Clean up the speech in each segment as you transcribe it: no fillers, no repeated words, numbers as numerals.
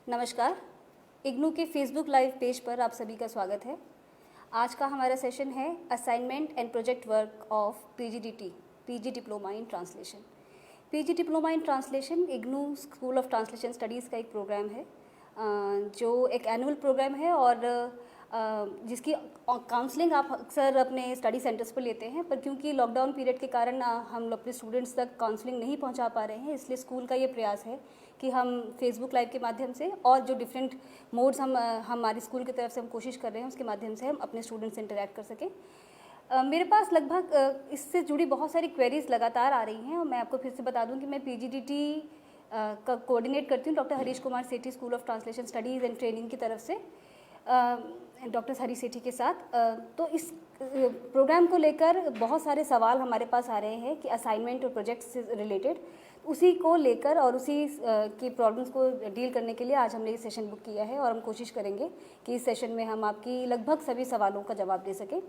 नमस्कार। इग्नू के Facebook live page पर आप सभी का स्वागत है। आज का हमारा सेशन है assignment and project work of PGDT, PG diploma in translation. PG diploma in translation IGNOU school of translation studies का एक प्रोग्राम है जो एक एनुअल प्रोग्राम है और जिसकी काउंसलिंग आप अक्सर अपने स्टडी सेंटर्स पर लेते हैं, पर क्योंकि लॉकडाउन पीरियड के कारण हम अपने स्टूडेंट्स तक काउंसलिंग नहीं पहुंचा पा रहे हैं, इसलिए स्कूल का ये प्रयास है कि हम फेसबुक लाइव के माध्यम से और जो डिफरेंट मोड्स हमारी स्कूल की तरफ से हम कोशिश कर रहे हैं उसके माध्यम से हम अपने स्टूडेंट्स से इंटरेक्ट कर सकें। मेरे पास लगभग इससे जुड़ी बहुत सारी क्वेरीज लगातार आ रही हैं और मैं आपको फिर से बता दूं कि मैं पीजीडीटी का कोऑर्डिनेट करती हूँ doctor Harish Kumar Sethi school of translation studies and training की तरफ से डॉक्टर हरीश सेठी के साथ। तो इस प्रोग्राम को लेकर बहुत सारे सवाल हमारे पास आ रहे हैं कि असाइनमेंट और प्रोजेक्ट से रिलेटेड, उसी को लेकर और उसी की प्रॉब्लम्स को डील करने के लिए आज हमने ये सेशन बुक किया है और हम कोशिश करेंगे कि इस सेशन में हम आपकी लगभग सभी सवालों का जवाब दे सकें।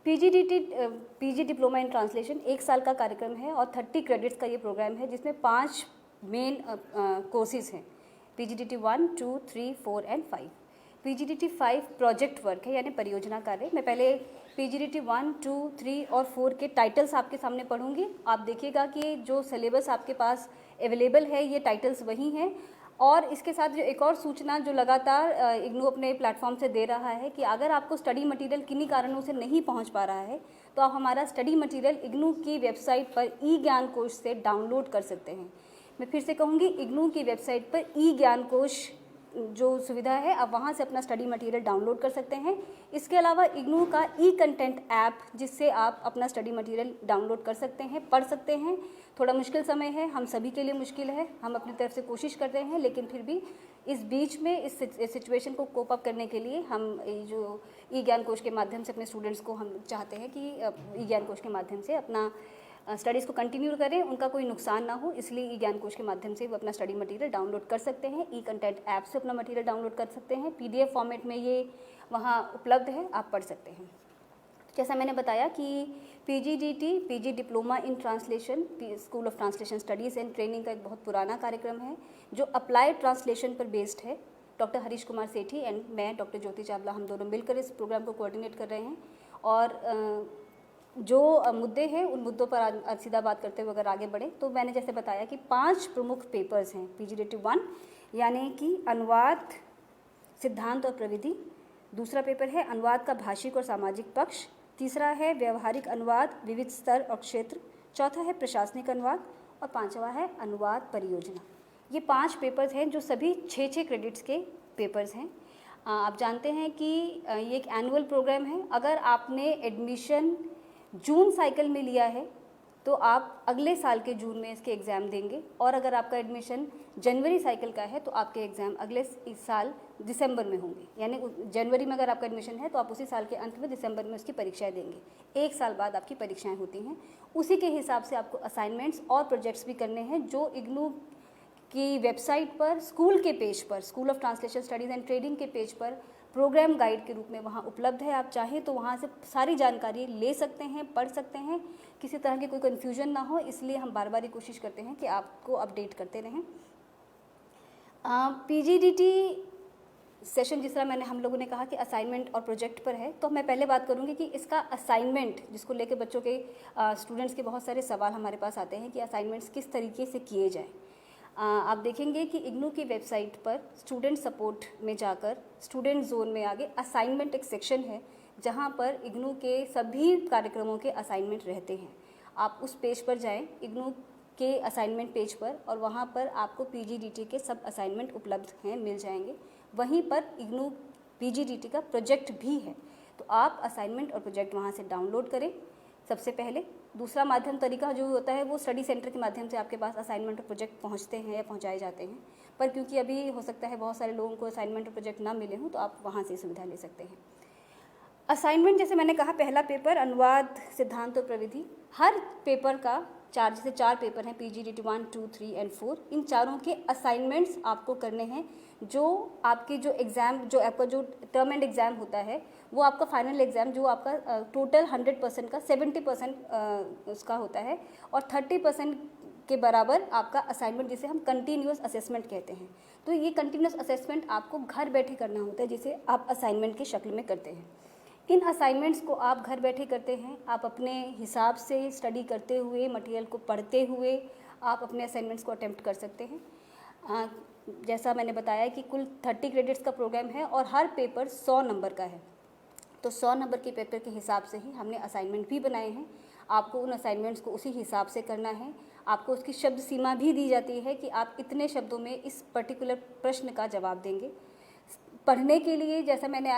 पीजी डिप्लोमा इन ट्रांसलेशन 1 साल का कार्यक्रम है और 30 क्रेडिट्स का ये प्रोग्राम है जिसमें 5 मेन कोर्सेज हैं, पीजीडीटी 1, 2, 3, 4 एंड 5। पीजीडीटी 5 प्रोजेक्ट वर्क है यानी परियोजना कार्य। मैं पहले पीजीडीटी 1, 2, 3 और 4 के टाइटल्स आपके सामने पढ़ूंगी। आप देखिएगा कि जो सिलेबस आपके पास अवेलेबल है ये टाइटल्स वही हैं। और इसके साथ जो एक और सूचना जो लगातार इग्नू अपने प्लेटफॉर्म से दे रहा है कि अगर आपको स्टडी मटेरियल किन्हीं कारणों से नहीं पहुंच पा रहा है तो आप हमारा स्टडी मटेरियल इग्नू की वेबसाइट पर ई ज्ञान कोश से डाउनलोड कर सकते हैं। मैं फिर से कहूँगी, इग्नू की वेबसाइट पर ई ज्ञान कोश जो सुविधा है आप वहाँ से अपना स्टडी मटेरियल डाउनलोड कर सकते हैं। इसके अलावा इग्नू का ई कंटेंट ऐप जिससे आप अपना स्टडी मटेरियल डाउनलोड कर सकते हैं, पढ़ सकते हैं। थोड़ा मुश्किल समय है, हम सभी के लिए मुश्किल है, हम अपनी तरफ से कोशिश करते हैं, लेकिन फिर भी इस बीच में इस सिचुएशन को कोप अप करने के लिए हम जो ई ज्ञान कोश के माध्यम से अपने स्टूडेंट्स को हम चाहते हैं कि ई ज्ञान कोश के माध्यम से अपना स्टडीज़ को कंटिन्यू करें, उनका कोई नुकसान ना हो, इसलिए ई ज्ञान कोश के माध्यम से वो अपना स्टडी मटेरियल डाउनलोड कर सकते हैं। ई कंटेंट ऐप से अपना मटेरियल डाउनलोड कर सकते हैं, पीडीएफ फॉर्मेट में ये वहाँ उपलब्ध है, आप पढ़ सकते हैं। जैसा मैंने बताया कि PGDT, PG diploma in translation school of translation studies and training का एक बहुत पुराना कार्यक्रम है जो अप्लाइड ट्रांसलेशन पर बेस्ड है। डॉक्टर हरीश कुमार सेठी एंड मैं डॉक्टर ज्योति चावला, हम दोनों मिलकर इस प्रोग्राम को कोऑर्डिनेट कर रहे हैं। और जो मुद्दे हैं उन मुद्दों पर आज सीधा बात करते हुए अगर आगे बढ़े तो मैंने जैसे बताया कि 5 प्रमुख पेपर्स हैं पीजीडीटी 1 यानी कि अनुवाद, सिद्धांत और प्रविधि। दूसरा पेपर है अनुवाद का भाषिक और सामाजिक पक्ष। तीसरा है व्यवहारिक अनुवाद, विविध स्तर और क्षेत्र। चौथा है प्रशासनिक अनुवाद और 5वां है अनुवाद परियोजना। ये 5 पेपर्स हैं जो सभी 6-6 क्रेडिट्स के पेपर्स हैं। आप जानते हैं कि ये एक एनुअल प्रोग्राम है। अगर आपने एडमिशन जून साइकिल में लिया है तो आप अगले साल के जून में इसके एग्ज़ाम देंगे, और अगर आपका एडमिशन जनवरी साइकिल का है तो आपके एग्ज़ाम अगले इस साल दिसंबर में होंगे। यानी जनवरी में अगर आपका एडमिशन है तो आप उसी साल के अंत में दिसंबर में उसकी परीक्षाएं देंगे। 1 साल बाद आपकी परीक्षाएं होती हैं। उसी के हिसाब से आपको असाइनमेंट्स और प्रोजेक्ट्स भी करने हैं जो इग्नू की वेबसाइट पर स्कूल के पेज पर, school of translation studies and training के पेज पर प्रोग्राम गाइड के रूप में वहाँ उपलब्ध है। आप चाहें तो वहाँ से सारी जानकारी ले सकते हैं, पढ़ सकते हैं, किसी तरह की कोई कन्फ्यूजन ना हो, इसलिए हम बार बार कोशिश करते हैं कि आपको अपडेट करते रहें। पीजीडीटी सेशन जिस तरह हम लोगों ने कहा कि असाइनमेंट और प्रोजेक्ट पर है, तो मैं पहले बात करूँगी कि इसका असाइनमेंट जिसको लेकर बच्चों के स्टूडेंट्स के बहुत सारे सवाल हमारे पास आते हैं कि असाइनमेंट्स किस तरीके से किए जाएँ। आप देखेंगे कि इग्नू की वेबसाइट पर स्टूडेंट सपोर्ट में जाकर स्टूडेंट जोन में आगे असाइनमेंट एक सेक्शन है जहां पर इग्नू के सभी कार्यक्रमों के असाइनमेंट रहते हैं। आप उस पेज पर जाएं, इग्नू के असाइनमेंट पेज पर, और वहां पर आपको पीजीडीटी के सब असाइनमेंट उपलब्ध हैं, मिल जाएंगे। वहीं पर इग्नू पीजीडीटी का प्रोजेक्ट भी है, तो आप असाइनमेंट और प्रोजेक्ट वहाँ से डाउनलोड करें सबसे पहले। दूसरा माध्यम तरीका जो होता है वो स्टडी सेंटर के माध्यम से आपके पास असाइनमेंट और प्रोजेक्ट पहुंचते हैं या पहुंचाए जाते हैं, पर क्योंकि अभी हो सकता है बहुत सारे लोगों को असाइनमेंट और प्रोजेक्ट ना मिले हों तो आप वहां से सुविधा ले सकते हैं। असाइनमेंट जैसे मैंने कहा, पहला पेपर अनुवाद, सिद्धांत और प्रविधि। हर पेपर का जैसे 4 पेपर हैं, पीजीडीटी 1, 2, 3 एंड 4। इन चारों के असाइनमेंट्स आपको करने हैं। जो आपके जो एग्ज़ाम, जो आपका जो टर्म एंड एग्ज़ाम होता है वो आपका फाइनल एग्ज़ाम जो आपका टोटल 100% का 70% उसका होता है, और 30% के बराबर आपका असाइनमेंट, जिसे हम कंटिन्यूअस असेसमेंट कहते हैं। तो ये कंटिन्यूअस असेसमेंट आपको घर बैठे करना होता है, जिसे आप असाइनमेंट की शक्ल में करते हैं। इन असाइनमेंट्स को आप घर बैठे करते हैं, आप अपने हिसाब से स्टडी करते हुए, मटेरियल को पढ़ते हुए आप अपने असाइनमेंट्स को अटेम्प्ट कर सकते हैं। जैसा मैंने बताया कि कुल 30 क्रेडिट्स का प्रोग्राम है और हर पेपर 100 नंबर का है। तो 100 नंबर के पेपर के हिसाब से ही हमने असाइनमेंट भी बनाए हैं। आपको उन असाइनमेंट्स को उसी हिसाब से करना है। आपको उसकी शब्द सीमा भी दी जाती है कि आप इतने शब्दों में इस पर्टिकुलर प्रश्न का जवाब देंगे। पढ़ने के लिए जैसा मैंने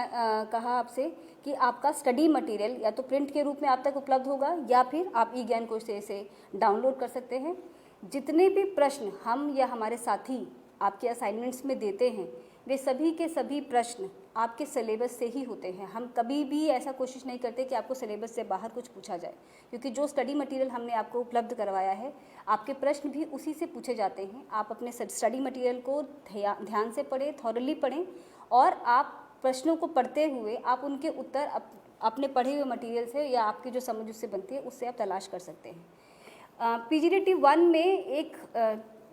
कहा आपसे कि आपका स्टडी मटेरियल या तो प्रिंट के रूप में आप तक उपलब्ध होगा या फिर आप ई-ज्ञान कोश से इसे डाउनलोड कर सकते हैं। जितने भी प्रश्न हम या हमारे साथी आपके असाइनमेंट्स में देते हैं, वे सभी के सभी प्रश्न आपके सिलेबस से ही होते हैं। हम कभी भी ऐसा कोशिश नहीं करते कि आपको सिलेबस से बाहर कुछ पूछा जाए, क्योंकि जो स्टडी मटेरियल हमने आपको उपलब्ध करवाया है, आपके प्रश्न भी उसी से पूछे जाते हैं। आप अपने स्टडी मटेरियल को ध्यान से पढ़ें, थॉरली पढ़ें और आप प्रश्नों को पढ़ते हुए आप उनके उत्तर अपने पढ़े हुए मटेरियल से या आपकी जो समझ उससे बनती है उससे आप तलाश कर सकते हैं। PGDT 1 में एक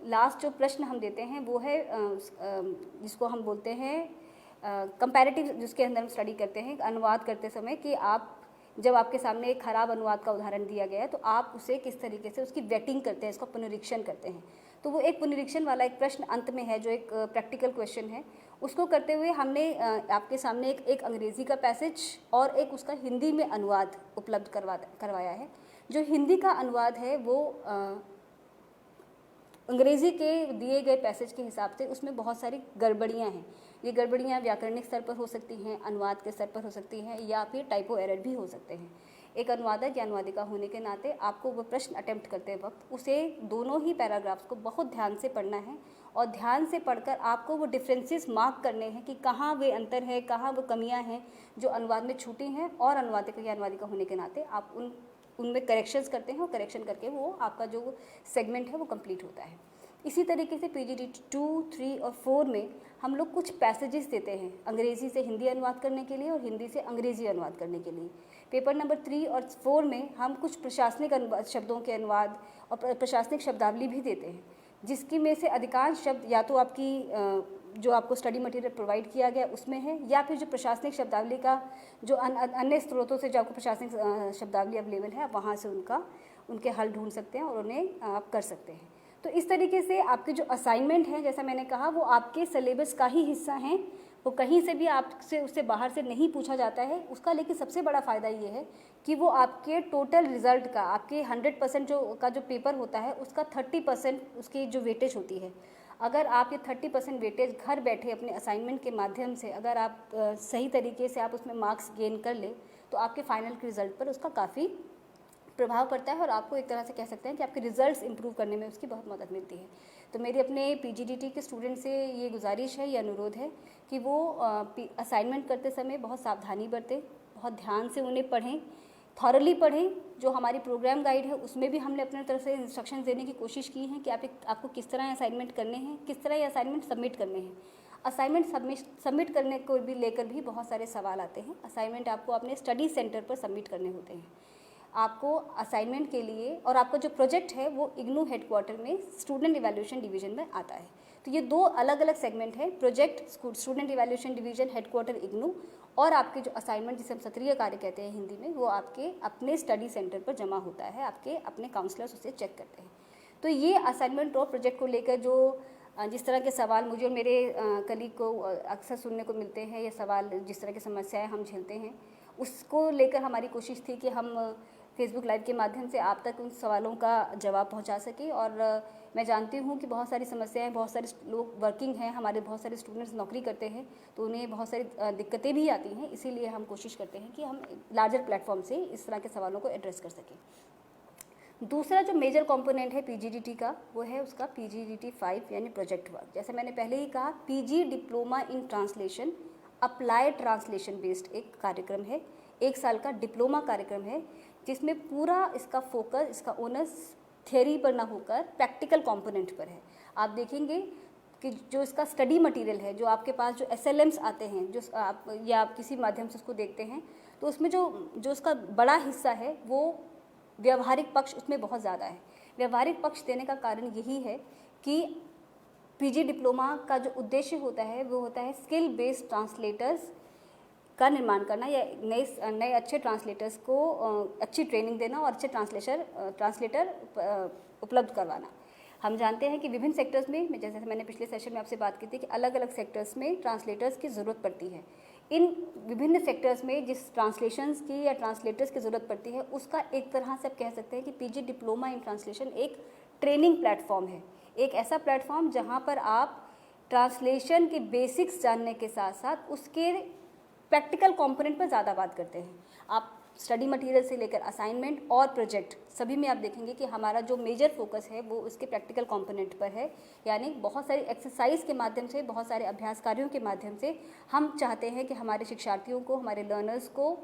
लास्ट जो प्रश्न हम देते हैं वो है जिसको हम बोलते हैं कंपैरेटिव, जिसके अंदर हम स्टडी करते हैं अनुवाद करते समय कि आप जब आपके सामने एक खराब अनुवाद का उदाहरण दिया गया है तो आप उसे किस तरीके से उसकी वेटिंग करते हैं, इसका पुनरीक्षण करते हैं। तो वो एक पुनरीक्षण वाला एक प्रश्न अंत में है जो एक प्रैक्टिकल क्वेश्चन है। उसको करते हुए हमने आपके सामने एक अंग्रेज़ी का पैसेज और एक उसका हिंदी में अनुवाद उपलब्ध करवाया है। जो हिंदी का अनुवाद है वो अंग्रेज़ी के दिए गए पैसेज के हिसाब से उसमें बहुत सारी गड़बड़ियाँ हैं। ये गड़बड़ियाँ व्याकरणिक स्तर पर हो सकती हैं, अनुवाद के स्तर पर हो सकती हैं या फिर टाइपो एरर भी हो सकते हैं। एक अनुवादक या अनुवादिका होने के नाते आपको वो प्रश्न अटेम्प्ट करते वक्त उसे दोनों ही पैराग्राफ्स को बहुत ध्यान से पढ़ना है और ध्यान से पढ़कर आपको वो डिफरेंसेस मार्क करने हैं कि कहाँ वे अंतर है, कहाँ वो कमियाँ हैं जो अनुवाद में छूटी हैं, और अनुवादक या अनुवादिका होने के नाते आप उनमें करेक्शंस करते हैं और करेक्शन करके वो आपका जो सेगमेंट है वो कंप्लीट होता है। इसी तरीके से PGDT 2, 3 और 4 में हम लोग कुछ पैसेजेस देते हैं अंग्रेज़ी से हिंदी अनुवाद करने के लिए और हिंदी से अंग्रेज़ी अनुवाद करने के लिए। पेपर नंबर 3 और 4 में हम कुछ प्रशासनिक शब्दों के अनुवाद और प्रशासनिक शब्दावली भी देते हैं, जिसकी में से अधिकांश शब्द या तो आपकी जो आपको स्टडी मटेरियल प्रोवाइड किया गया उसमें है या फिर जो प्रशासनिक शब्दावली का जो अन्य स्रोतों से जो आपको प्रशासनिक शब्दावली अवेलेबल है वहाँ से उनके हल ढूंढ सकते हैं और उन्हें आप कर सकते हैं। तो इस तरीके से आपके जो असाइनमेंट हैं, जैसा मैंने कहा, वो आपके सिलेबस का ही हिस्सा हैं, वो कहीं से भी आपसे उससे बाहर से नहीं पूछा जाता है उसका। लेकिन सबसे बड़ा फ़ायदा ये है कि वो आपके टोटल रिज़ल्ट का, आपके 100% जो पेपर होता है उसका 30% उसकी जो वेटेज होती है। अगर आप ये 30% वेटेज घर बैठे अपने असाइनमेंट के माध्यम से अगर आप सही तरीके से आप उसमें मार्क्स गेन कर ले तो आपके फाइनल के रिज़ल्ट पर उसका काफ़ी प्रभाव पड़ता है और आपको एक तरह से कह सकते हैं कि आपके रिजल्ट्स इंप्रूव करने में उसकी बहुत मदद मिलती है। तो मेरी अपने PGDT के स्टूडेंट से ये गुजारिश है, ये अनुरोध है कि वो असाइनमेंट करते समय बहुत सावधानी बरतें, बहुत ध्यान से उन्हें पढ़ें, थॉरली पढ़ें। जो हमारी प्रोग्राम गाइड है उसमें भी हमने अपने तरफ से इंस्ट्रक्शन देने की कोशिश की है कि आपको किस तरह असाइनमेंट करने हैं, किस तरह ये असाइनमेंट सबमिट करने हैं। असाइनमेंट सबमिट करने को भी लेकर भी बहुत सारे सवाल आते हैं। असाइनमेंट आपको अपने स्टडी सेंटर पर सबमिट करने होते हैं। आपको असाइनमेंट के लिए और आपका जो प्रोजेक्ट है वो इग्नू हेडक्वार्टर में स्टूडेंट इवैल्यूएशन डिवीजन में आता है। तो ये 2 अलग अलग सेगमेंट हैं, project student evaluation division headquarter IGNOU, और आपके जो असाइनमेंट जिसे हम सत्रीय कार्य कहते हैं हिंदी में, वो आपके अपने स्टडी सेंटर पर जमा होता है। आपके अपने काउंसलर्स उसे चेक करते हैं। तो ये असाइनमेंट और प्रोजेक्ट को लेकर जो जिस तरह के सवाल मुझे और मेरे कलीग को अक्सर सुनने को मिलते हैं, ये सवाल जिस तरह की समस्याएं हम झेलते हैं, उसको लेकर हमारी कोशिश थी कि हम फेसबुक लाइव के माध्यम से आप तक उन सवालों का जवाब पहुंचा सकें। और मैं जानती हूं कि बहुत सारी समस्याएं, बहुत सारे लोग वर्किंग हैं, हमारे बहुत सारे स्टूडेंट्स नौकरी करते हैं, तो उन्हें बहुत सारी दिक्कतें भी आती हैं। इसीलिए हम कोशिश करते हैं कि हम लार्जर प्लेटफॉर्म से इस तरह के सवालों को एड्रेस कर सकें। दूसरा जो मेजर कंपोनेंट है PGDT का, वो है उसका PGDT 5 यानी प्रोजेक्ट वर्क। जैसे मैंने पहले ही कहा, PG diploma in translation applied translation based एक कार्यक्रम है, 1 साल का डिप्लोमा कार्यक्रम है, जिसमें पूरा इसका फोकस, इसका ओनस थ्योरी पर ना होकर प्रैक्टिकल कंपोनेंट पर है। आप देखेंगे कि जो इसका स्टडी मटेरियल है, जो आपके पास जो SLMs आते हैं, जो आप या आप किसी माध्यम से उसको देखते हैं, तो उसमें जो उसका बड़ा हिस्सा है वो व्यवहारिक पक्ष उसमें बहुत ज़्यादा है। व्यवहारिक पक्ष देने का कारण यही है कि पीजी डिप्लोमा का जो उद्देश्य होता है वो होता है स्किल बेस्ड ट्रांसलेटर्स का निर्माण करना या नए अच्छे ट्रांसलेटर्स को अच्छी ट्रेनिंग देना और अच्छे ट्रांसलेटर उपलब्ध करवाना। हम जानते हैं कि विभिन्न सेक्टर्स में, जैसे मैंने पिछले सेशन में आपसे बात की थी कि अलग अलग सेक्टर्स में ट्रांसलेटर्स की ज़रूरत पड़ती है। इन विभिन्न सेक्टर्स में जिस ट्रांसलेशंस की या ट्रांसलेटर्स की ज़रूरत पड़ती है उसका एक तरह से आप कह सकते हैं कि पीजी डिप्लोमा इन ट्रांसलेशन एक ट्रेनिंग प्लेटफॉर्म है, एक ऐसा प्लेटफॉर्म जहाँ पर आप ट्रांसलेशन के बेसिक्स जानने के साथ साथ उसके प्रैक्टिकल कंपोनेंट पर ज़्यादा बात करते हैं। आप स्टडी मटेरियल से लेकर असाइनमेंट और प्रोजेक्ट सभी में आप देखेंगे कि हमारा जो मेजर फोकस है वो उसके प्रैक्टिकल कंपोनेंट पर है, यानी बहुत सारी एक्सरसाइज के माध्यम से, बहुत सारे अभ्यास कार्यों के माध्यम से हम चाहते हैं कि हमारे शिक्षार्थियों को, हमारे लर्नर्स को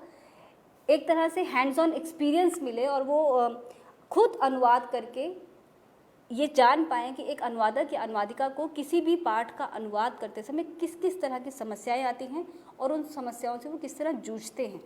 एक तरह से हैंड्स ऑन एक्सपीरियंस मिले और वो खुद अनुवाद करके ये जान पाएँ कि एक अनुवादक या अनुवादिका को किसी भी पाठ का अनुवाद करते समय किस किस तरह की समस्याएं आती हैं और उन समस्याओं से वो किस तरह जूझते हैं।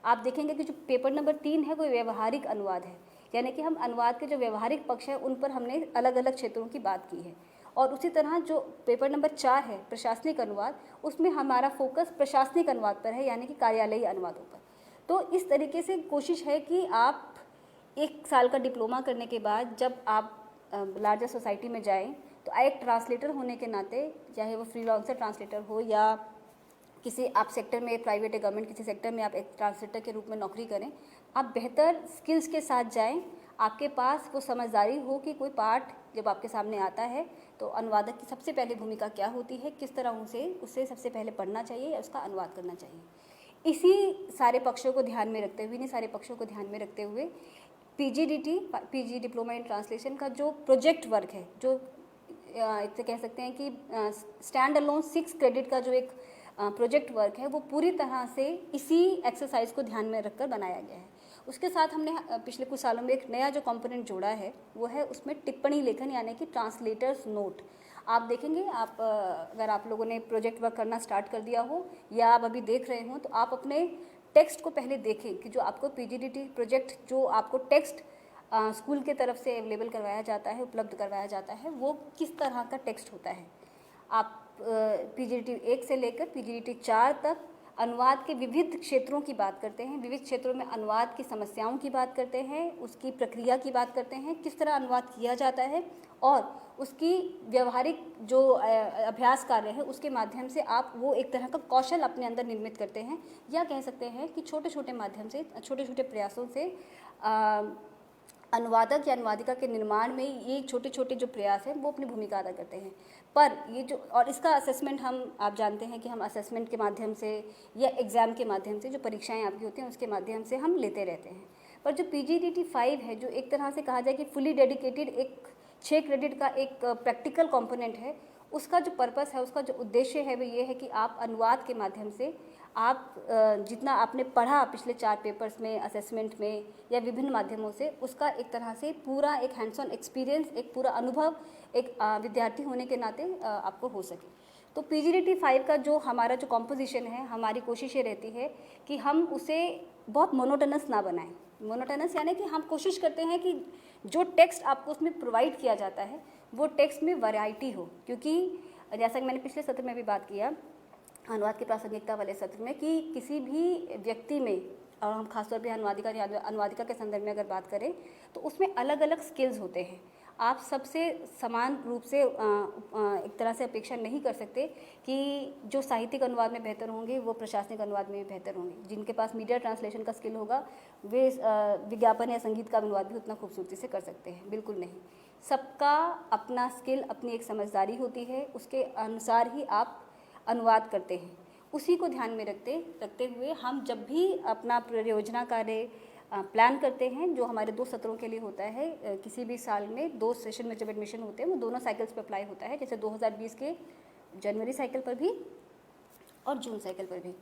आप देखेंगे कि जो पेपर नंबर 3 है वो व्यवहारिक अनुवाद है, यानी कि हम अनुवाद के जो व्यवहारिक पक्ष है उन पर हमने अलग अलग क्षेत्रों की बात की है। और उसी तरह जो पेपर नंबर 4 है प्रशासनिक अनुवाद, उसमें हमारा फोकस प्रशासनिक अनुवाद पर है, यानी कि कार्यालयीय अनुवादों पर। तो इस तरीके से कोशिश है कि आप 1 साल का डिप्लोमा करने के बाद जब आप लार्जर सोसाइटी में जाएं तो एक ट्रांसलेटर होने के नाते, चाहे वो फ्रीलांसर ट्रांसलेटर हो या किसी आप सेक्टर में, प्राइवेट या गवर्नमेंट किसी सेक्टर में आप एक ट्रांसलेटर के रूप में नौकरी करें, आप बेहतर स्किल्स के साथ जाएं, आपके पास वो समझदारी हो कि कोई पाठ जब आपके सामने आता है तो अनुवादक की सबसे पहले भूमिका क्या होती है, किस तरह उसे सबसे पहले पढ़ना चाहिए या उसका अनुवाद करना चाहिए। इसी सारे पक्षों को ध्यान में रखते हुए, इन्हीं सारे पक्षों को ध्यान में रखते हुए पीजी डिप्लोमा इन ट्रांसलेशन का जो प्रोजेक्ट वर्क है, जो एक कह सकते हैं कि स्टैंड अलोन 6 क्रेडिट का जो एक प्रोजेक्ट वर्क है वो पूरी तरह से इसी एक्सरसाइज को ध्यान में रखकर बनाया गया है। उसके साथ हमने पिछले कुछ सालों में एक नया जो कंपोनेंट जोड़ा है वो है उसमें टिप्पणी लेखन, यानी कि ट्रांसलेटर्स नोट। आप देखेंगे, अगर आप लोगों ने प्रोजेक्ट वर्क करना स्टार्ट कर दिया हो या आप अभी देख रहे हो तो आप अपने टेक्स्ट को पहले देखें कि जो आपको पीजीडीटी प्रोजेक्ट, जो आपको टेक्स्ट स्कूल के तरफ से अवेलेबल करवाया जाता है, उपलब्ध करवाया जाता है, वो किस तरह का टेक्स्ट होता है। आप पीजीडीटी 1 से लेकर पीजीडीटी 4 तक अनुवाद के विविध क्षेत्रों की बात करते हैं, विविध क्षेत्रों में अनुवाद की समस्याओं की बात करते हैं, उसकी प्रक्रिया की बात करते हैं, किस तरह अनुवाद किया जाता है और उसकी व्यवहारिक जो अभ्यास कार्य है उसके माध्यम से आप वो एक तरह का कौशल अपने अंदर निर्मित करते हैं, या कह सकते हैं कि छोटे छोटे माध्यम से, छोटे छोटे प्रयासों से अनुवादक या अनुवादिका के निर्माण में ये छोटे छोटे जो प्रयास हैं वो अपनी भूमिका अदा करते हैं। पर ये जो, और इसका असेसमेंट आप जानते हैं कि हम असेसमेंट के माध्यम से या एग्ज़ाम के माध्यम से, जो परीक्षाएं आपकी होती हैं उसके माध्यम से हम लेते रहते हैं। पर जो पीजीडीटी 5 है, जो एक तरह से कहा जाए कि फुली डेडिकेटेड एक 6 क्रेडिट का एक प्रैक्टिकल कंपोनेंट है, उसका जो पर्पस है, उसका जो उद्देश्य है वो ये है कि आप अनुवाद के माध्यम से आप जितना आपने पढ़ा पिछले 4 पेपर्स में, असेसमेंट में या विभिन्न माध्यमों से, उसका एक तरह से पूरा एक हैंड्स ऑन एक्सपीरियंस, एक पूरा अनुभव एक विद्यार्थी होने के नाते आपको हो सके। तो पीजीडीटी 5 का जो हमारा जो कॉम्पोजिशन है, हमारी कोशिश ये रहती है कि हम उसे बहुत मोनोटनस ना बनाएं। मोनोटनस यानी कि हम कोशिश करते हैं कि जो टेक्स्ट आपको उसमें प्रोवाइड किया जाता है वो टेक्स्ट में वैरायटी हो, क्योंकि जैसा कि मैंने पिछले सत्र में भी बात किया, अनुवाद की प्रासंगिकता वाले सत्र में, कि किसी भी व्यक्ति में, और हम खासतौर पे अनुवादिका के संदर्भ में अगर बात करें तो उसमें अलग अलग स्किल्स होते हैं। आप सबसे समान रूप से एक तरह से अपेक्षा नहीं कर सकते कि जो साहित्यिक अनुवाद में बेहतर होंगे वो प्रशासनिक अनुवाद में भी बेहतर होंगे। जिनके पास मीडिया ट्रांसलेशन का स्किल होगा वे विज्ञापन या संगीत का अनुवाद भी उतना खूबसूरती से कर सकते हैं। बिल्कुल नहीं, सबका अपना स्किल, अपनी एक समझदारी होती है, उसके अनुसार ही आप अनुवाद करते हैं। उसी को ध्यान में रखते हुए हम जब भी अपना परियोजना कार्य प्लान करते हैं, जो हमारे 2 सत्रों के लिए होता है, किसी भी साल में 2 सेशन में जब एडमिशन होते हैं वो दोनों साइकिल्स पर अप्लाई होता है, जैसे 2020 के जनवरी साइकिल पर भी और जून साइकिल पर भी।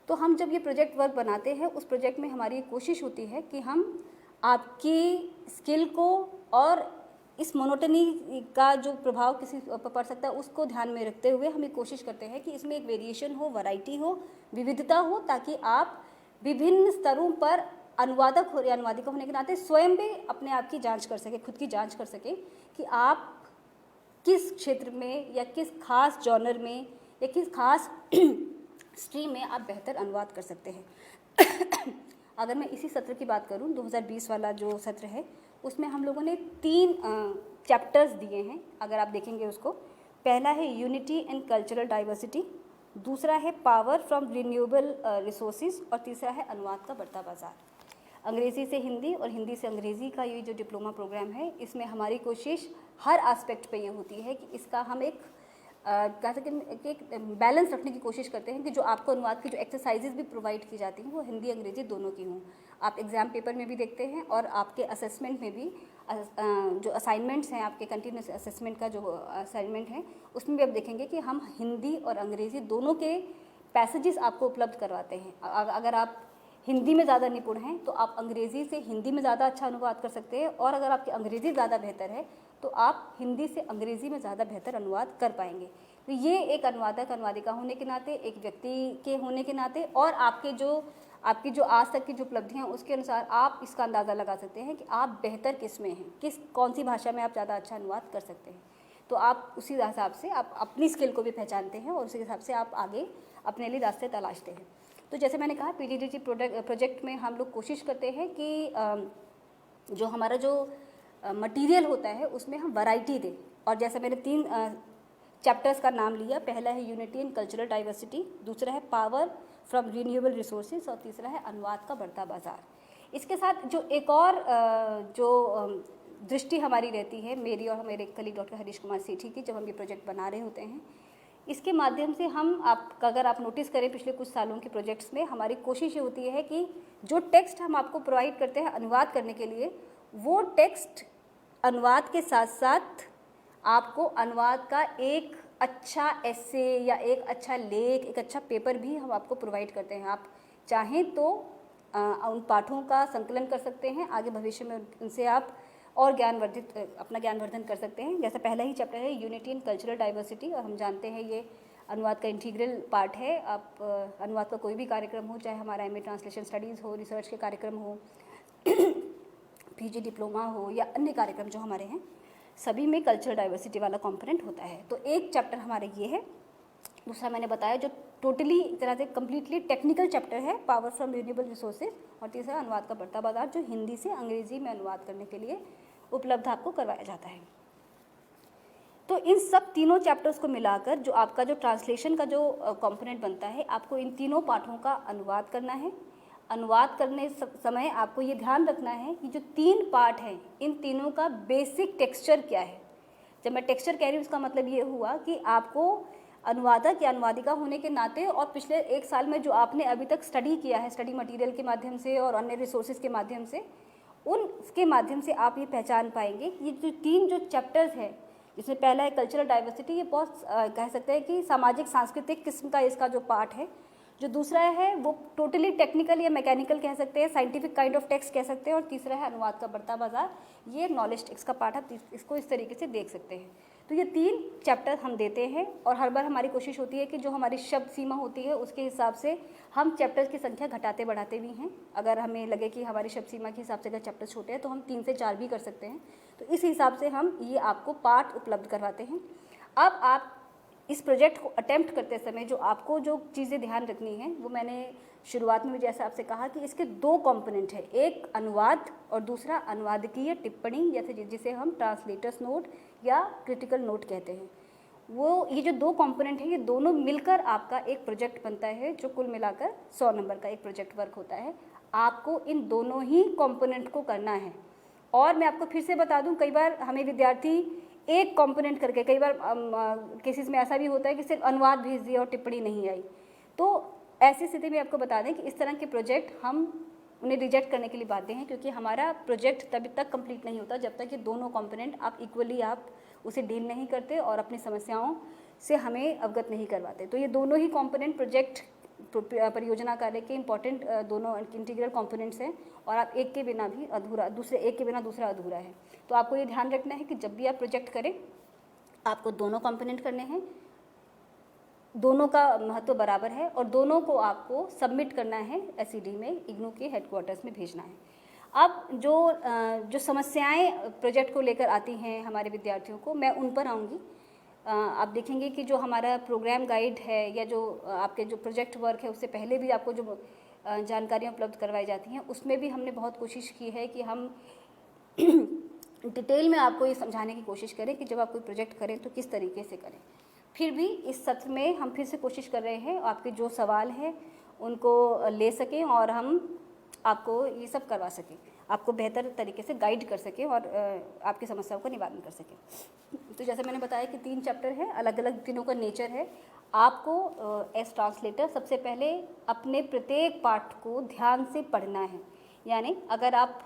तो हम जब ये प्रोजेक्ट वर्क बनाते हैं, उस प्रोजेक्ट में हमारी कोशिश होती है कि हम आपकी स्किल को और इस मोनोटनी का जो प्रभाव किसी पर पड़ सकता है उसको ध्यान में रखते हुए हम ये कोशिश करते हैं कि इसमें एक वेरिएशन हो, वैरायटी हो, विविधता हो, ताकि आप विभिन्न स्तरों पर अनुवादक हो या अनुवादिका होने के नाते स्वयं भी अपने आप की जांच कर सके, खुद की जांच कर सके कि आप किस क्षेत्र में या किस खास जॉनर में या किस खास स्ट्रीम में आप बेहतर अनुवाद कर सकते हैं। अगर मैं इसी सत्र की बात करूं, 2020 वाला जो सत्र है, उसमें हम लोगों ने 3 चैप्टर्स दिए हैं। अगर आप देखेंगे उसको, पहला है यूनिटी एंड कल्चरल डाइवर्सिटी, दूसरा है पावर फ्रॉम रिन्यूएबल रिसोर्सेज और तीसरा है अनुवाद का बढ़ता बाजार। अंग्रेज़ी से हिंदी और हिंदी से अंग्रेज़ी का ये जो डिप्लोमा प्रोग्राम है, इसमें हमारी कोशिश हर एस्पेक्ट पे ये होती है कि इसका हम एक कह सकते हैं एक बैलेंस रखने की कोशिश करते हैं कि जो आपको अनुवाद की जो एक्सरसाइजेज भी प्रोवाइड की जाती हैं वो हिंदी अंग्रेज़ी दोनों की हों। आप एग्ज़ाम पेपर में भी देखते हैं और आपके असेसमेंट में भी जो असाइनमेंट्स हैं, आपके कंटिन्यूस असेसमेंट का जो असाइनमेंट है, उसमें भी आप देखेंगे कि हम हिंदी और अंग्रेज़ी दोनों के पैसेजेस आपको उपलब्ध करवाते हैं। अगर आप हिंदी में ज़्यादा निपुण हैं तो आप अंग्रेज़ी से हिंदी में ज़्यादा अच्छा अनुवाद कर सकते हैं, और अगर आपकी अंग्रेज़ी ज़्यादा बेहतर है तो आप हिंदी से अंग्रेज़ी में ज़्यादा बेहतर अनुवाद कर पाएंगे। तो ये एक अनुवादक अनुवादिका होने के नाते, एक व्यक्ति के होने के नाते, और आपकी जो आज तक की जो उपलब्धियाँ उसके अनुसार आप इसका अंदाज़ा लगा सकते हैं कि आप बेहतर किस में हैं, कौन सी भाषा में आप ज़्यादा अच्छा अनुवाद कर सकते हैं। तो आप उसी हिसाब से आप अपनी स्किल को भी पहचानते हैं और उसी हिसाब से आप आगे अपने लिए रास्ते तलाशते हैं। तो जैसे मैंने कहा, पीजीडीटी प्रोजेक्ट में हम लोग कोशिश करते हैं कि जो हमारा जो मटेरियल होता है उसमें हम वैरायटी दें। और जैसे मैंने 3 चैप्टर्स का नाम लिया, पहला है यूनिटी एंड कल्चरल डाइवर्सिटी, दूसरा है पावर फ्रॉम रिन्यूएबल रिसोर्सेज और तीसरा है अनुवाद का बढ़ता बाजार। इसके साथ जो एक और दृष्टि हमारी रहती है, मेरी और मेरे कलीग डॉक्टर हरीश कुमार सेठी की, जब हम ये प्रोजेक्ट बना रहे होते हैं, इसके माध्यम से अगर आप नोटिस करें पिछले कुछ सालों के प्रोजेक्ट्स में, हमारी कोशिश ये होती है कि जो टेक्स्ट हम आपको प्रोवाइड करते हैं अनुवाद करने के लिए, वो टेक्स्ट अनुवाद के साथ साथ आपको अनुवाद का एक अच्छा एस्से या एक अच्छा लेख, एक अच्छा पेपर भी हम आपको प्रोवाइड करते हैं। आप चाहें तो उन पाठों का संकलन कर सकते हैं, आगे भविष्य में उनसे आप और अपना ज्ञानवर्धन कर सकते हैं। जैसे पहला ही चैप्टर है यूनिटी एंड कल्चरल डाइवर्सिटी, और हम जानते हैं ये अनुवाद का इंटीग्रल पार्ट है। आप अनुवाद का कोई भी कार्यक्रम हो, चाहे हमारा एमए ट्रांसलेशन स्टडीज़ हो, रिसर्च के कार्यक्रम हो, पीजी डिप्लोमा हो या अन्य कार्यक्रम जो हमारे हैं, सभी में कल्चरल डाइवर्सिटी वाला कंपोनेंट होता है। तो एक चैप्टर हमारे ये है। दूसरा मैंने बताया जो टोटली एक तरह से कम्प्लीटली टेक्निकल चैप्टर है, पावर फ्रॉम रिन्यूएबल रिसोर्सेज, और तीसरा अनुवाद का बढ़ता बाजार, जो हिंदी से अंग्रेज़ी में अनुवाद करने के लिए उपलब्ध आपको करवाया जाता है। तो इन सब तीनों चैप्टर्स को मिलाकर जो आपका जो ट्रांसलेशन का जो कंपोनेंट बनता है, आपको इन तीनों पाठों का अनुवाद करना है। अनुवाद करने समय आपको ये ध्यान रखना है कि जो 3 पार्ट हैं, इन तीनों का बेसिक टेक्सचर क्या है। जब मैं टेक्सचर कह रही हूँ, उसका मतलब ये हुआ कि आपको अनुवादक या अनुवादिका होने के नाते और पिछले 1 साल में जो आपने अभी तक स्टडी किया है, स्टडी मटेरियल के माध्यम से और अन्य रिसोर्सेज के माध्यम से, उसके माध्यम से आप ये पहचान पाएंगे कि ये जो 3 जो चैप्टर्स हैं, जिसमें पहला है कल्चरल डाइवर्सिटी, ये बहुत कह सकते हैं कि सामाजिक सांस्कृतिक किस्म का इसका जो पार्ट है। जो दूसरा है वो टोटली टेक्निकल या मैकेनिकल कह सकते हैं, साइंटिफिक काइंड ऑफ टेक्स्ट कह सकते हैं, और तीसरा है अनुवाद का बढ़ता बाजार, ये नॉलेज टेक्स्ट का पार्ट है। इसको इस तरीके से देख सकते हैं। तो ये 3 चैप्टर हम देते हैं, और हर बार हमारी कोशिश होती है कि जो हमारी शब्द सीमा होती है उसके हिसाब से हम चैप्टर्स की संख्या घटाते बढ़ाते भी हैं। अगर हमें लगे कि हमारी शब्द सीमा के हिसाब से अगर चैप्टर छोटे हैं तो हम 3 से 4 भी कर सकते हैं। तो इस हिसाब से हम ये आपको पाठ उपलब्ध करवाते हैं। अब आप इस प्रोजेक्ट को अटेम्प्ट करते समय जो आपको जो चीज़ें ध्यान रखनी है, वो मैंने शुरुआत में जैसे आपसे कहा कि इसके 2 कंपोनेंट है, एक अनुवाद और दूसरा अनुवादकीय टिप्पणी, या फिर जिसे हम ट्रांसलेटर्स नोट या क्रिटिकल नोट कहते हैं। वो ये जो 2 कंपोनेंट हैं, ये दोनों मिलकर आपका एक प्रोजेक्ट बनता है, जो कुल मिलाकर 100 नंबर का एक प्रोजेक्ट वर्क होता है। आपको इन दोनों ही कंपोनेंट को करना है। और मैं आपको फिर से बता दूं, कई बार हमें विद्यार्थी एक कंपोनेंट करके, कई बार केसेस में ऐसा भी होता है कि सिर्फ अनुवाद भेज दिया और टिप्पणी नहीं आई। तो ऐसी स्थिति में आपको बता दें कि इस तरह के प्रोजेक्ट हम उन्हें रिजेक्ट करने के लिए बाध्य हैं, क्योंकि हमारा प्रोजेक्ट तब तक कंप्लीट नहीं होता जब तक ये दोनों कंपोनेंट आप इक्वली आप उसे डील नहीं करते और अपनी समस्याओं से हमें अवगत नहीं करवाते। तो ये दोनों ही कंपोनेंट प्रोजेक्ट परियोजना कार्य के इम्पॉर्टेंट दोनों इंटीग्रल कंपोनेंट्स हैं, और आप एक के बिना भी अधूरा, एक के बिना दूसरा अधूरा है। तो आपको ये ध्यान रखना है कि जब भी आप प्रोजेक्ट करें, आपको दोनों कंपोनेंट करने हैं। दोनों का महत्व बराबर है और दोनों को आपको सबमिट करना है एसईडी में, इग्नू के हेडक्वार्टर्स में भेजना है। अब जो समस्याएं प्रोजेक्ट को लेकर आती हैं हमारे विद्यार्थियों को, मैं उन पर आऊँगी। आप देखेंगे कि जो हमारा प्रोग्राम गाइड है या जो आपके जो प्रोजेक्ट वर्क है, उससे पहले भी आपको जो जानकारियाँ उपलब्ध करवाई जाती हैं, उसमें भी हमने बहुत कोशिश की है कि हम डिटेल में आपको ये समझाने की कोशिश करें कि जब आप कोई प्रोजेक्ट करें तो किस तरीके से करें। फिर भी इस सत्र में हम फिर से कोशिश कर रहे हैं आपके जो सवाल हैं उनको ले सकें और हम आपको ये सब करवा सकें, आपको बेहतर तरीके से गाइड कर सकें और आपकी समस्याओं का निवारण कर सकें। तो जैसे मैंने बताया कि 3 चैप्टर हैं, अलग अलग तीनों का नेचर है। आपको एज ट्रांसलेटर सबसे पहले अपने प्रत्येक पाठ को ध्यान से पढ़ना है, यानी अगर आप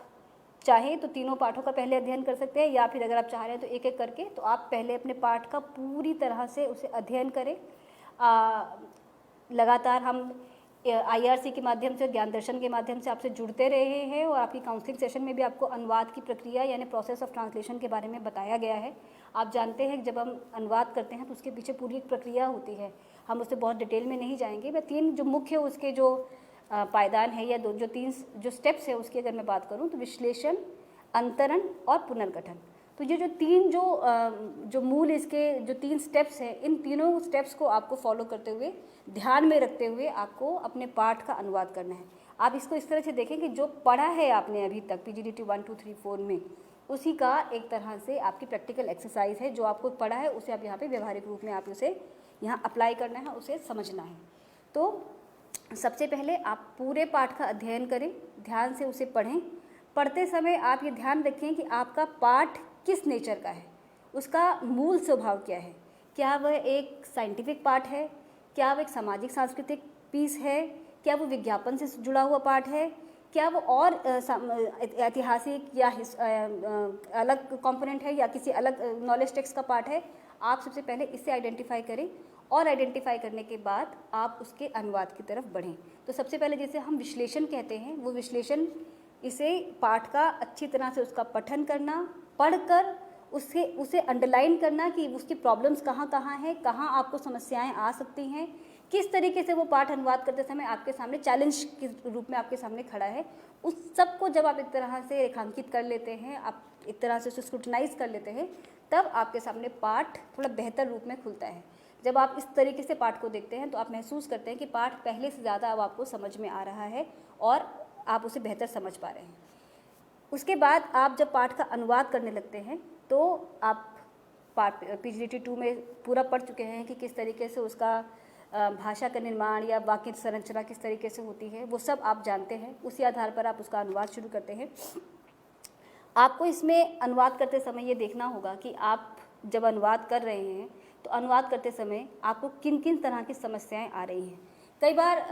चाहें तो तीनों पाठों का पहले अध्ययन कर सकते हैं, या फिर अगर आप चाह रहे हैं तो एक एक करके, तो आप पहले अपने पाठ का पूरी तरह से उसे अध्ययन करें। लगातार हम IRC के माध्यम से, ज्ञान दर्शन के माध्यम से आपसे जुड़ते रहे हैं और आपकी काउंसलिंग सेशन में भी आपको अनुवाद की प्रक्रिया यानी प्रोसेस ऑफ ट्रांसलेशन के बारे में बताया गया है। आप जानते हैं कि जब हम अनुवाद करते हैं तो उसके पीछे पूरी एक प्रक्रिया होती है, हम उससे बहुत डिटेल में नहीं जाएंगे। मैं 3 जो मुख्य उसके जो पायदान है या जो 3 जो स्टेप्स है उसकी अगर मैं बात करूं तो विश्लेषण, अंतरण और पुनर्गठन। तो ये जो 3 जो मूल इसके जो 3 स्टेप्स हैं, इन तीनों स्टेप्स को आपको फॉलो करते हुए, ध्यान में रखते हुए आपको अपने पाठ का अनुवाद करना है। आप इसको इस तरह से देखें कि जो पढ़ा है आपने अभी तक PGDT 1, 2, 3, 4 में, उसी का एक तरह से आपकी प्रैक्टिकल एक्सरसाइज है। जो आपको पढ़ा है उसे आप यहाँ पे व्यवहारिक रूप में आप उसे यहाँ अप्लाई करना है, उसे समझना है। तो सबसे पहले आप पूरे पाठ का अध्ययन करें, ध्यान से उसे पढ़ें। पढ़ते समय आप ये ध्यान रखें कि आपका पाठ किस नेचर का है, उसका मूल स्वभाव क्या है। क्या वह एक साइंटिफिक पाठ है, क्या वह एक सामाजिक सांस्कृतिक पीस है, क्या वो विज्ञापन से जुड़ा हुआ पाठ है, क्या वो और ऐतिहासिक या अलग कंपोनेंट है या किसी अलग नॉलेज टेक्स्ट का पाठ है। आप सबसे पहले इसे आइडेंटिफाई करें और आइडेंटिफाई करने के बाद आप उसके अनुवाद की तरफ बढ़ें। तो सबसे पहले जैसे हम विश्लेषण कहते हैं, वो विश्लेषण इसे पाठ का अच्छी तरह से उसका पठन करना, पढ़कर उसे अंडरलाइन करना कि उसकी प्रॉब्लम्स कहाँ कहाँ हैं, कहाँ आपको समस्याएं आ सकती हैं, किस तरीके से वो पाठ अनुवाद करते समय आपके सामने चैलेंज के रूप में आपके सामने खड़ा है। उस सब को जब आप एक तरह से रेखांकित कर लेते हैं, आप एक तरह से उसे स्क्रूटनाइज कर लेते हैं, तब आपके सामने पाठ थोड़ा बेहतर रूप में खुलता है। जब आप इस तरीके से पाठ को देखते हैं तो आप महसूस करते हैं कि पाठ पहले से ज़्यादा अब आपको समझ में आ रहा है और आप उसे बेहतर समझ पा रहे हैं। उसके बाद आप जब पाठ का अनुवाद करने लगते हैं तो आप पाठ PGDT 2 में पूरा पढ़ चुके हैं कि किस तरीके से उसका भाषा का निर्माण या वाक्य संरचना किस तरीके से होती है, वो सब आप जानते हैं। उसी आधार पर आप उसका अनुवाद शुरू करते हैं। आपको इसमें अनुवाद करते समय ये देखना होगा कि आप जब अनुवाद कर रहे हैं तो अनुवाद करते समय आपको किन किन तरह की समस्याएं आ रही हैं। कई बार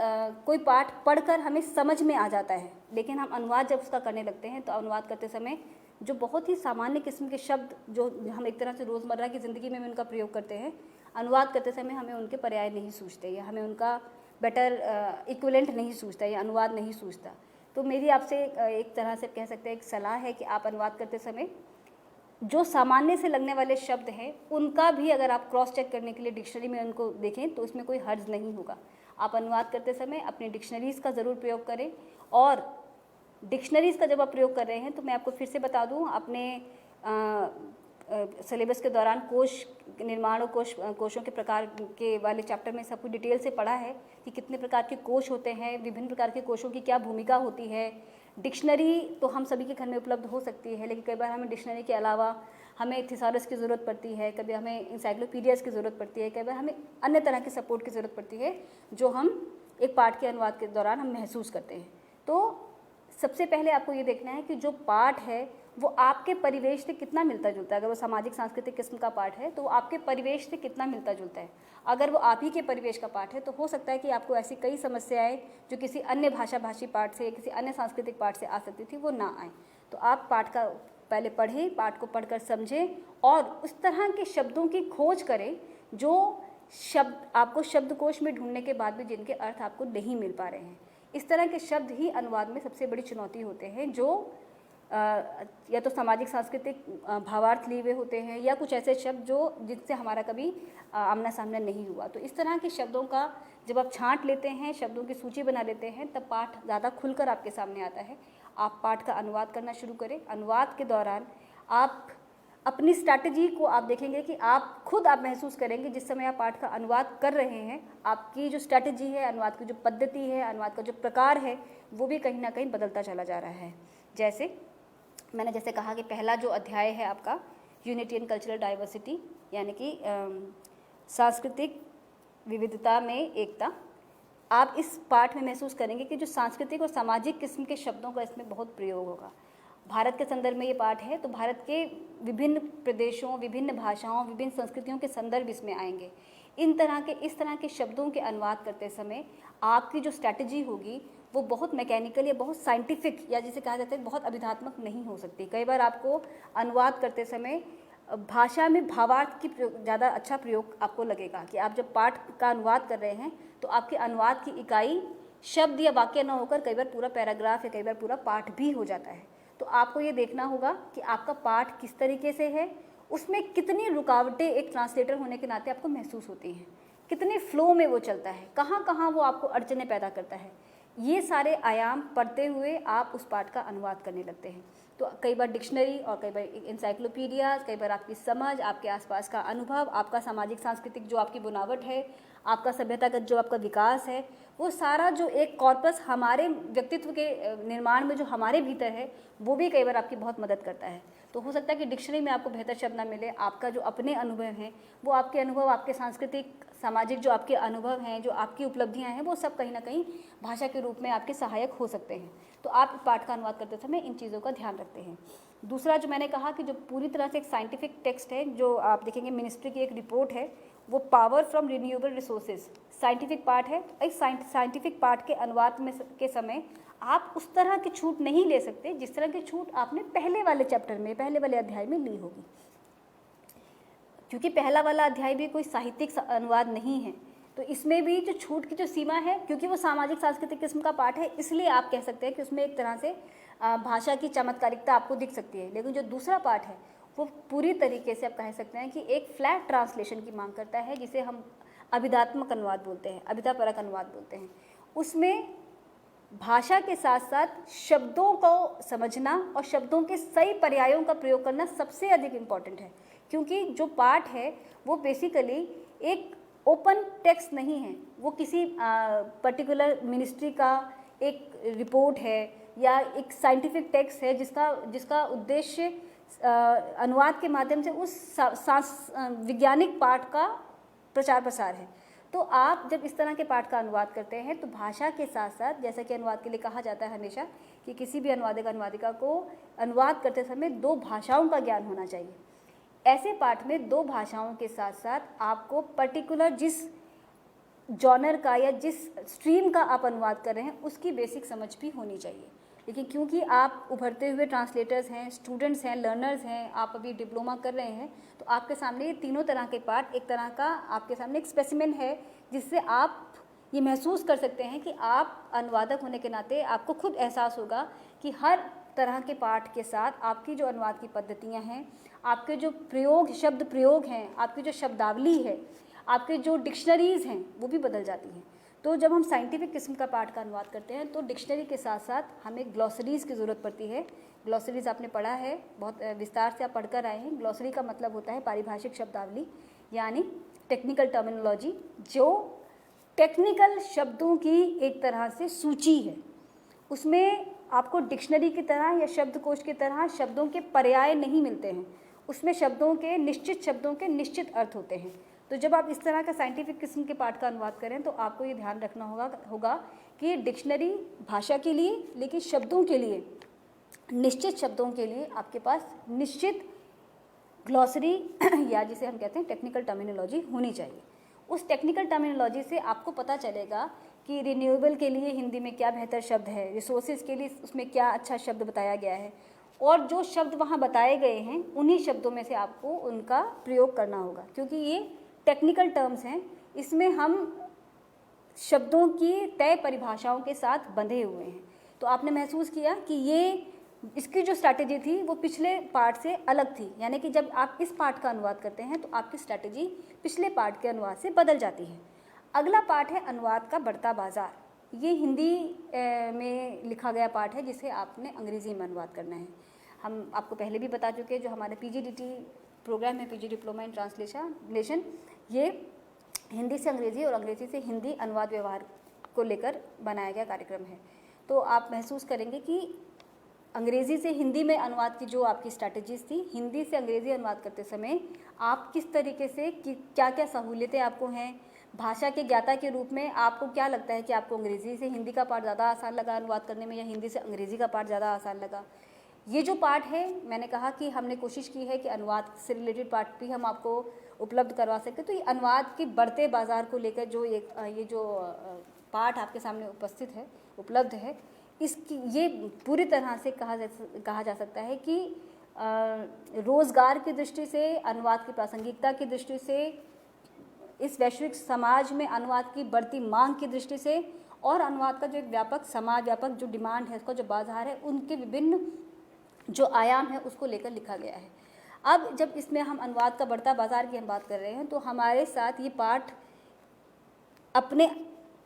कोई पाठ पढ़कर हमें समझ में आ जाता है, लेकिन हम अनुवाद जब उसका करने लगते हैं तो अनुवाद करते समय जो बहुत ही सामान्य किस्म के शब्द जो हम एक तरह से रोज़मर्रा की ज़िंदगी में उनका प्रयोग करते हैं, अनुवाद करते समय हमें उनके पर्याय नहीं सूझते या हमें उनका बेटर इक्विवेलेंट नहीं सूझता या अनुवाद नहीं सूझता। तो मेरी आपसे एक तरह से कह सकते हैं एक सलाह है कि आप अनुवाद करते समय जो सामान्य से लगने वाले शब्द हैं उनका भी अगर आप क्रॉस चेक करने के लिए डिक्शनरी में उनको देखें तो उसमें कोई हर्ज नहीं होगा। आप अनुवाद करते समय अपनी डिक्शनरीज़ का ज़रूर प्रयोग करें। और डिक्शनरीज़ का जब आप प्रयोग कर रहे हैं तो मैं आपको फिर से बता दूं, अपने सिलेबस के दौरान कोश निर्माण और कोशों के प्रकार के वाले चैप्टर में सब कुछ डिटेल से पढ़ा है कि कितने प्रकार के कोश होते हैं, विभिन्न प्रकार के कोशों की क्या भूमिका होती है। डिक्शनरी तो हम सभी के घर में उपलब्ध हो सकती है, लेकिन कई बार हमें डिक्शनरी के अलावा हमें थिसॉरस की ज़रूरत पड़ती है, कभी हमें इंसाइक्लोपीडियाज़ की ज़रूरत पड़ती है, कई बार हमें अन्य तरह के सपोर्ट की ज़रूरत पड़ती है जो हम एक पाठ के अनुवाद के दौरान हम महसूस करते हैं। तो सबसे पहले आपको ये देखना है कि जो पाठ है वो आपके परिवेश से कितना मिलता जुलता है। अगर वो सामाजिक सांस्कृतिक किस्म का पाठ है तो वो आपके परिवेश से कितना मिलता जुलता है। अगर वो आप ही के परिवेश का पाठ है तो हो सकता है कि आपको ऐसी कई समस्याएं जो किसी अन्य भाषी पाठ से, किसी अन्य सांस्कृतिक पाठ से आ सकती थी, वो ना आए। तो आप पाठ का पहले पढ़ें, पाठ को पढ़कर समझें और उस तरह के शब्दों की खोज करें जो शब्द आपको शब्दकोश में ढूंढने के बाद भी जिनके अर्थ आपको नहीं मिल पा रहे हैं। इस तरह के शब्द ही अनुवाद में सबसे बड़ी चुनौती होते हैं जो या तो सामाजिक सांस्कृतिक भावार्थ लिए हुए होते हैं, या कुछ ऐसे शब्द जो जिनसे हमारा कभी आमना सामना नहीं हुआ। तो इस तरह के शब्दों का जब आप छांट लेते हैं, शब्दों की सूची बना लेते हैं, तब पाठ ज़्यादा खुलकर आपके सामने आता है। आप पाठ का अनुवाद करना शुरू करें। अनुवाद के दौरान आप अपनी स्ट्रैटेजी को आप देखेंगे कि आप महसूस करेंगे जिस समय आप पाठ का अनुवाद कर रहे हैं, आपकी जो स्ट्रैटेजी है, अनुवाद की जो पद्धति है, अनुवाद का जो प्रकार है, वो भी कहीं ना कहीं बदलता चला जा रहा है। जैसे मैंने कहा कि पहला जो अध्याय है आपका यूनिटी एंड कल्चरल डाइवर्सिटी, यानी कि सांस्कृतिक विविधता में एकता, आप इस पाठ में महसूस करेंगे कि जो सांस्कृतिक और सामाजिक किस्म के शब्दों का इसमें बहुत प्रयोग होगा। भारत के संदर्भ में ये पाठ है, तो भारत के विभिन्न प्रदेशों, विभिन्न भाषाओं, विभिन्न संस्कृतियों के संदर्भ इसमें आएंगे। इस तरह के शब्दों के अनुवाद करते समय आपकी जो स्ट्रैटेजी होगी वो बहुत मैकेनिकल या बहुत साइंटिफिक, या जिसे कहा जाता है बहुत अभिधात्मक नहीं हो सकती। कई बार आपको अनुवाद करते समय भाषा में भावार्थ की ज़्यादा अच्छा प्रयोग आपको लगेगा कि आप जब पाठ का अनुवाद कर रहे हैं तो आपके अनुवाद की इकाई शब्द या वाक्य न होकर कई बार पूरा पैराग्राफ या कई बार पूरा पाठ भी हो जाता है। तो आपको ये देखना होगा कि आपका पाठ किस तरीके से है, उसमें कितनी रुकावटें एक ट्रांसलेटर होने के नाते आपको महसूस होती हैं, कितने फ्लो में वो चलता है, कहाँ कहाँ वो आपको अड़चने पैदा करता है। ये सारे आयाम पढ़ते हुए आप उस पाठ का अनुवाद करने लगते हैं। तो कई बार डिक्शनरी और कई बार इंसाइक्लोपीडिया, कई बार आपकी समझ, आपके आसपास का अनुभव, आपका सामाजिक सांस्कृतिक जो आपकी बनावट है, आपका सभ्यतागत जो आपका विकास है, वो सारा जो एक कॉर्पस हमारे व्यक्तित्व के निर्माण में जो हमारे भीतर है, वो भी कई बार आपकी बहुत मदद करता है। तो हो सकता है कि डिक्शनरी में आपको बेहतर शब्द ना मिले, आपका जो अपने अनुभव हैं, वो आपके अनुभव, आपके सांस्कृतिक सामाजिक जो आपके अनुभव हैं, जो आपकी उपलब्धियां हैं, वो सब कहीं ना कहीं भाषा के रूप में आपके सहायक हो सकते हैं। तो आप पाठ का अनुवाद करते समय इन चीज़ों का ध्यान रखते हैं। दूसरा जो मैंने कहा कि जो पूरी तरह से एक साइंटिफिक टेक्स्ट है, जो आप देखेंगे मिनिस्ट्री की एक रिपोर्ट है, वो power from renewable resources scientific part है। इस साइंटिफिक पार्ट के अनुवाद में के समय आप उस तरह की छूट नहीं ले सकते जिस तरह की छूट आपने पहले वाले चैप्टर में, पहले वाले अध्याय में ली होगी, क्योंकि पहला वाला अध्याय भी कोई साहित्यिक अनुवाद नहीं है। तो इसमें भी जो छूट की जो सीमा है, क्योंकि वो सामाजिक सांस्कृतिक किस्म का पाठ है, इसलिए आप कह सकते हैं कि उसमें एक तरह से भाषा की चमत्कारिकता आपको दिख सकती है। लेकिन जो दूसरा पाठ है वो पूरी तरीके से आप कह सकते हैं कि एक फ्लैट ट्रांसलेशन की मांग करता है, जिसे हम अभिधात्मक अनुवाद बोलते हैं, अभिधापरक अनुवाद बोलते हैं। उसमें भाषा के साथ साथ शब्दों को समझना और शब्दों के सही पर्यायों का प्रयोग करना सबसे अधिक इम्पॉर्टेंट है, क्योंकि जो पाठ है वो बेसिकली एक ओपन टेक्स्ट नहीं है, वो किसी पर्टिकुलर मिनिस्ट्री का एक रिपोर्ट है या एक साइंटिफिक टेक्स्ट है जिसका उद्देश्य अनुवाद के माध्यम से उस वैज्ञानिक पाठ का प्रचार प्रसार है। तो आप जब इस तरह के पाठ का अनुवाद करते हैं तो भाषा के साथ साथ, जैसा कि अनुवाद के लिए कहा जाता है हमेशा कि किसी भी अनुवादक अनुवादिका को अनुवाद करते समय 2 भाषाओं का ज्ञान होना चाहिए। ऐसे पाठ में 2 भाषाओं के साथ साथ आपको पर्टिकुलर जिस जॉनर का या जिस स्ट्रीम का आप अनुवाद कर रहे हैं उसकी बेसिक समझ भी होनी चाहिए। लेकिन क्योंकि आप उभरते हुए ट्रांसलेटर्स हैं, स्टूडेंट्स हैं, लर्नर्स हैं, आप अभी डिप्लोमा कर रहे हैं, तो आपके सामने ये तीनों तरह के पाठ एक तरह का आपके सामने एक स्पेसिमेन है, जिससे आप ये महसूस कर सकते हैं कि आप अनुवादक होने के नाते आपको खुद एहसास होगा कि हर तरह के पाठ के साथ आपकी जो अनुवाद की पद्धतियाँ हैं, आपके जो शब्द प्रयोग हैं, आपकी जो शब्दावली है, आपके जो डिक्शनरीज़ हैं, वो भी बदल जाती हैं। तो जब हम साइंटिफिक किस्म का पाठ का अनुवाद करते हैं तो डिक्शनरी के साथ साथ हमें ग्लॉसरीज़ की ज़रूरत पड़ती है। ग्लॉसरीज़ आपने पढ़ा है, बहुत विस्तार से आप पढ़कर आए हैं। ग्लॉसरी का मतलब होता है पारिभाषिक शब्दावली, यानी टेक्निकल टर्मिनोलॉजी, जो टेक्निकल शब्दों की एक तरह से सूची है। उसमें आपको डिक्शनरी की तरह या शब्दकोश की तरह शब्दों के पर्याय नहीं मिलते हैं, उसमें शब्दों के निश्चित अर्थ होते हैं। तो जब आप इस तरह का साइंटिफिक किस्म के पाठ का अनुवाद करें तो आपको ये ध्यान रखना होगा कि डिक्शनरी भाषा के लिए, लेकिन शब्दों के लिए, निश्चित शब्दों के लिए आपके पास निश्चित ग्लॉसरी या जिसे हम कहते हैं टेक्निकल टर्मिनोलॉजी होनी चाहिए। उस टेक्निकल टर्मिनोलॉजी से आपको पता चलेगा कि रिन्यूएबल के लिए हिंदी में क्या बेहतर शब्द है, रिसोर्सेज के लिए उसमें क्या अच्छा शब्द बताया गया है, और जो शब्द वहाँ बताए गए हैं उन्हीं शब्दों में से आपको उनका प्रयोग करना होगा, क्योंकि ये टेक्निकल टर्म्स हैं। इसमें हम शब्दों की तय परिभाषाओं के साथ बंधे हुए हैं। तो आपने महसूस किया कि ये इसकी जो स्ट्रैटेजी थी वो पिछले पार्ट से अलग थी, यानी कि जब आप इस पार्ट का अनुवाद करते हैं तो आपकी स्ट्रैटेजी पिछले पार्ट के अनुवाद से बदल जाती है। अगला पार्ट है अनुवाद का बढ़ता बाजार। ये हिंदी में लिखा गया पार्ट है जिसे आपने अंग्रेज़ी में अनुवाद करना है। हम आपको पहले भी बता चुके हैं, जो हमारे पीजीडीटी प्रोग्राम है, पीजी डिप्लोमा इन ट्रांसलेशन, ये हिंदी से अंग्रेज़ी और अंग्रेज़ी से हिंदी अनुवाद व्यवहार को लेकर बनाया गया कार्यक्रम है। तो आप महसूस करेंगे कि अंग्रेज़ी से हिंदी में अनुवाद की जो आपकी स्ट्रैटेजीज़ थी, हिंदी से अंग्रेज़ी अनुवाद करते समय आप किस तरीके से क्या क्या सहूलियतें आपको हैं, भाषा के ज्ञाता के रूप में आपको क्या लगता है कि आपको अंग्रेज़ी से हिंदी का पार्ट ज़्यादा आसान लगा अनुवाद करने में या हिंदी से अंग्रेज़ी का पार्ट ज़्यादा आसान लगा। ये जो पार्ट है, मैंने कहा कि हमने कोशिश की है कि अनुवाद से रिलेटेड पार्ट भी हम आपको उपलब्ध करवा सकें। तो ये अनुवाद के बढ़ते बाज़ार को लेकर जो ये जो पार्ट आपके सामने उपस्थित है, उपलब्ध है, इसकी ये पूरी तरह से कहा जा सकता है कि रोज़गार की दृष्टि से, अनुवाद की प्रासंगिकता की दृष्टि से, इस वैश्विक समाज में अनुवाद की बढ़ती मांग की दृष्टि से और अनुवाद का जो एक व्यापक समाज व्यापक जो डिमांड है, उसका जो बाजार है, उनके विभिन्न जो आयाम है उसको लेकर लिखा गया है। अब जब इसमें हम अनुवाद का बढ़ता बाजार की हम बात कर रहे हैं तो हमारे साथ ये पाठ अपने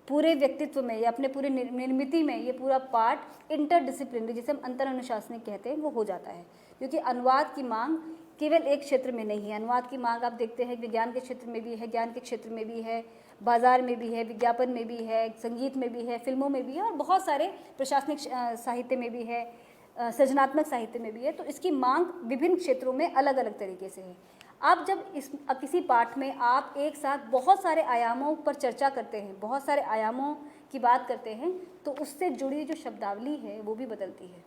पूरे व्यक्तित्व में या अपने पूरे निर्मिति में ये पूरा पार्ट इंटरडिसिप्लिनरी, जिसे हम अंतर अनुशासनिक कहते हैं, वो हो जाता है। क्योंकि अनुवाद की मांग केवल एक क्षेत्र में नहीं है। अनुवाद की मांग आप देखते हैं विज्ञान के क्षेत्र में भी है, ज्ञान के क्षेत्र में भी है, बाजार में भी है, विज्ञापन में भी है, संगीत में भी है, फिल्मों में भी है और बहुत सारे प्रशासनिक साहित्य में भी है, सृजनात्मक साहित्य में भी है। तो इसकी मांग विभिन्न क्षेत्रों में अलग अलग तरीके से है। अब जब किसी पाठ में आप एक साथ बहुत सारे आयामों पर चर्चा करते हैं, बहुत सारे आयामों की बात करते हैं, तो उससे जुड़ी जो शब्दावली है वो भी बदलती है।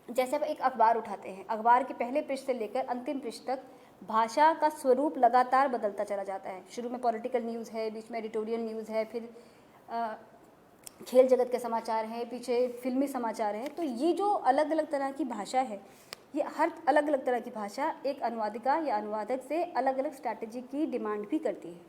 जैसे आप एक अखबार उठाते हैं, अखबार के पहले पृष्ठ से लेकर अंतिम पृष्ठ तक भाषा का स्वरूप लगातार बदलता चला जाता है। शुरू में पॉलिटिकल न्यूज़ है, बीच में एडिटोरियल न्यूज़ है, फिर खेल जगत के समाचार हैं, पीछे फिल्मी समाचार हैं। तो ये जो अलग अलग तरह की भाषा है, ये हर अलग अलग तरह की भाषा एक अनुवादिका या अनुवादक से अलग अलग स्ट्रैटेजी की डिमांड भी करती है।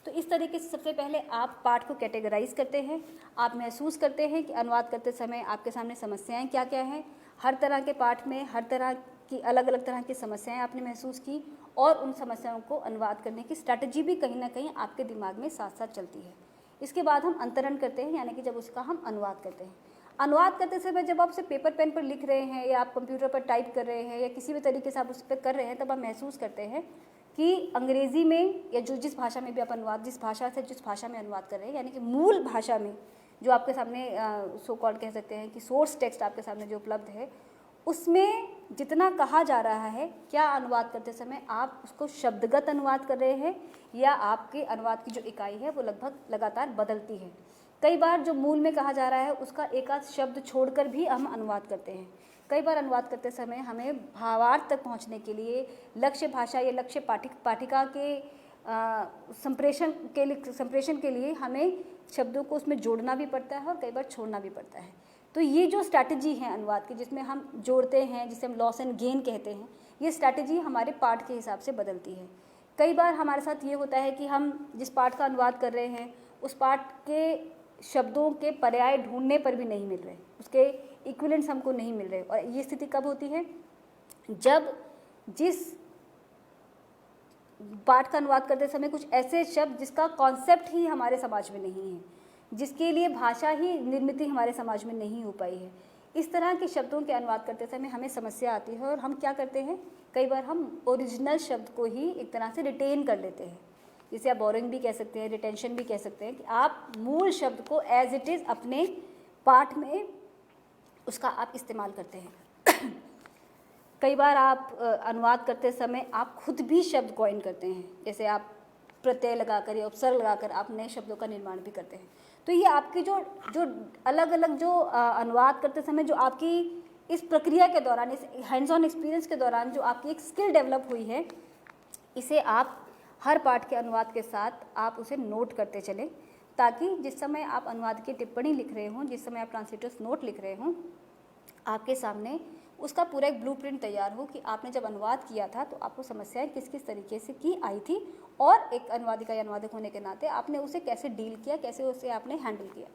तो इस तरीके से सबसे पहले आप पाठ को कैटेगराइज करते हैं, आप महसूस करते हैं कि अनुवाद करते समय आपके सामने समस्याएं क्या क्या हैं। हर तरह के पाठ में हर तरह की अलग अलग तरह की समस्याएं आपने महसूस की और उन समस्याओं को अनुवाद करने की स्ट्रैटेजी भी कहीं ना कहीं आपके दिमाग में साथ साथ चलती है। इसके बाद हम अंतरण करते हैं, यानी कि जब उसका हम अनुवाद करते हैं। अनुवाद करते समय जब आप उसे पेपर पेन पर लिख रहे हैं या आप कंप्यूटर पर टाइप कर रहे हैं या किसी भी तरीके से आप उस पर कर रहे हैं, तब आप महसूस करते हैं कि अंग्रेज़ी में या जिस भाषा में भी आप अनुवाद, जिस भाषा से जिस भाषा में अनुवाद कर रहे हैं, यानी कि मूल भाषा में जो आपके सामने सो कॉल्ड कह सकते हैं कि सोर्स टेक्स्ट आपके सामने जो उपलब्ध है, उसमें जितना कहा जा रहा है, क्या अनुवाद करते समय आप उसको शब्दगत अनुवाद कर रहे हैं या आपके अनुवाद की जो इकाई है वो लगभग लगातार बदलती है। कई बार जो मूल में कहा जा रहा है उसका एक आध शब्द छोड़कर भी हम अनुवाद करते हैं। कई बार अनुवाद करते समय हमें भावार्थ तक पहुंचने के लिए लक्ष्य भाषा या लक्ष्य पाठिका के संप्रेषण के लिए हमें शब्दों को उसमें जोड़ना भी पड़ता है और कई बार छोड़ना भी पड़ता है। तो ये जो स्ट्रैटेजी है अनुवाद की, जिसमें हम जोड़ते हैं, जिसे हम लॉस एंड गेन कहते हैं, ये स्ट्रैटेजी हमारे पाठ के हिसाब से बदलती है। कई बार हमारे साथ ये होता है कि हम जिस पाठ का अनुवाद कर रहे हैं उस पाठ के शब्दों के पर्याय ढूंढने पर भी नहीं मिल रहे, उसके इक्विवेलेंट्स हमको नहीं मिल रहे। और ये स्थिति कब होती है? जब जिस पाठ का अनुवाद करते समय कुछ ऐसे शब्द जिसका कॉन्सेप्ट ही हमारे समाज में नहीं है, जिसके लिए भाषा ही निर्मित हमारे समाज में नहीं हो पाई है, इस तरह के शब्दों के अनुवाद करते समय हमें समस्या आती है। और हम क्या करते हैं, कई बार हम ओरिजिनल शब्द को ही एक तरह से रिटेन कर लेते हैं, जिसे आप बोरिंग भी कह सकते हैं, रिटेंशन भी कह सकते हैं, कि आप मूल शब्द को एज इट इज़ अपने पाठ में उसका आप इस्तेमाल करते हैं। कई बार आप अनुवाद करते समय आप खुद भी शब्द कॉइन करते हैं, जैसे आप प्रत्यय लगाकर या उपसर्ग लगाकर आप नए शब्दों का निर्माण भी करते हैं। तो ये आपकी जो अलग अलग जो अनुवाद करते समय जो आपकी इस प्रक्रिया के दौरान, इस हैंड्स ऑन एक्सपीरियंस के दौरान जो आपकी एक स्किल डेवलप हुई है, इसे आप हर पाठ के अनुवाद के साथ आप उसे नोट करते चलें, ताकि जिस समय आप अनुवाद की टिप्पणी लिख रहे हों, जिस समय आप ट्रांसलेटर्स नोट लिख रहे हों, आपके सामने उसका पूरा एक ब्लूप्रिंट तैयार हो कि आपने जब अनुवाद किया था तो आपको समस्याएं किस किस तरीके से की आई थी और एक अनुवादिका या अनुवादक होने के नाते आपने उसे कैसे डील किया, कैसे उसे आपने हैंडल किया।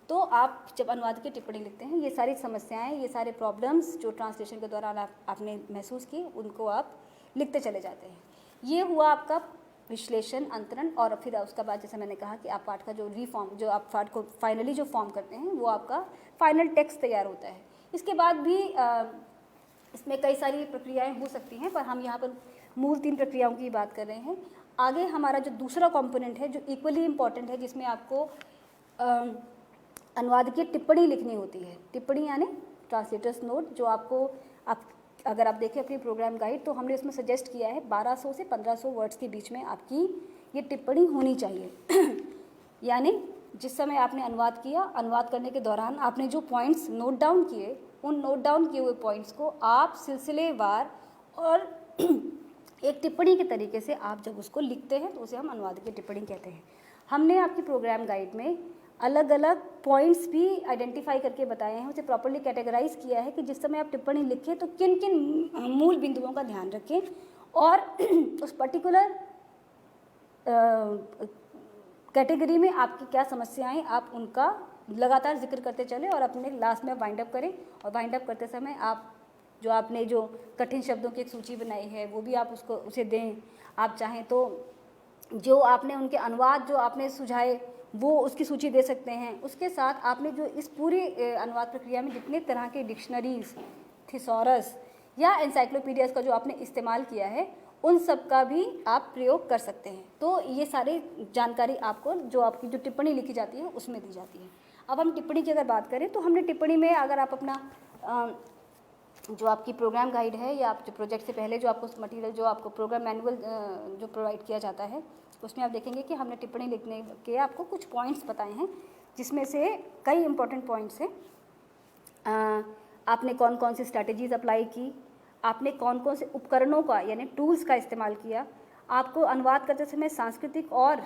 तो आप जब अनुवाद की टिप्पणी लिखते हैं, ये सारी समस्याएं, ये सारे प्रॉब्लम्स जो ट्रांसलेशन के दौरान आपने महसूस की, उनको आप लिखते चले जाते हैं। ये हुआ आपका विश्लेषण, अंतरण, और फिर उसका बाद जैसे मैंने कहा कि आप पाठ का जो रीफॉर्म, जो आप पाठ को फाइनली जो फॉर्म करते हैं, वो आपका फाइनल टेक्स्ट तैयार होता है। इसके बाद भी इसमें कई सारी प्रक्रियाएं हो सकती हैं, पर हम यहाँ पर मूल 3 प्रक्रियाओं की बात कर रहे हैं। आगे हमारा जो दूसरा कंपोनेंट है, जो इक्वली इम्पॉर्टेंट है, जिसमें आपको अनुवाद की टिप्पणी लिखनी होती है। टिप्पणी यानी ट्रांसलेटर्स नोट, जो आपको अगर आप देखें अपनी प्रोग्राम गाइड, तो हमने इसमें सजेस्ट किया है 1200 से 1500 वर्ड्स के बीच में आपकी ये टिप्पणी होनी चाहिए। यानी जिस समय आपने अनुवाद किया, अनुवाद करने के दौरान आपने जो पॉइंट्स नोट डाउन किए, उन नोट डाउन किए हुए पॉइंट्स को आप सिलसिलेवार और एक टिप्पणी के तरीके से आप जब उसको लिखते हैं, तो उसे हम अनुवाद की टिप्पणी कहते हैं। हमने आपकी प्रोग्राम गाइड में अलग अलग पॉइंट्स भी आइडेंटिफाई करके बताए हैं, उसे प्रॉपर्ली कैटेगराइज किया है कि जिस समय आप टिप्पणी लिखें तो किन किन मूल बिंदुओं का ध्यान रखें, और उस पर्टिकुलर कैटेगरी में आपकी क्या समस्याएं, आप उनका लगातार जिक्र करते चलें और अपने लास्ट में वाइंड अप करें। और वाइंड अप करते समय आप जो आपने जो कठिन शब्दों की एक सूची बनाई है, वो भी आप उसे दें। आप चाहें तो जो आपने उनके अनुवाद जो आपने सुझाए, वो उसकी सूची दे सकते हैं। उसके साथ आपने जो इस पूरी अनुवाद प्रक्रिया में जितने तरह के डिक्शनरीज, थिसॉरस या एनसाइक्लोपीडियाज का जो आपने इस्तेमाल किया है, उन सब का भी आप प्रयोग कर सकते हैं। तो ये सारी जानकारी आपको जो आपकी जो टिप्पणी लिखी जाती है उसमें दी जाती है। अब हम टिप्पणी की अगर बात करें, तो हमने टिप्पणी में, अगर आप अपना जो आपकी प्रोग्राम गाइड है या आप जो प्रोजेक्ट से पहले जो आपको मटेरियल, जो आपको प्रोग्राम मैनुअल जो प्रोवाइड किया जाता है, उसमें आप देखेंगे कि हमने टिप्पणी लिखने के आपको कुछ पॉइंट्स बताए हैं, जिसमें से कई इंपॉर्टेंट पॉइंट्स हैं। आपने कौन कौन सी स्ट्रैटेजीज अप्लाई की, आपने कौन कौन से उपकरणों का यानी टूल्स का इस्तेमाल किया, आपको अनुवाद करते समय सांस्कृतिक और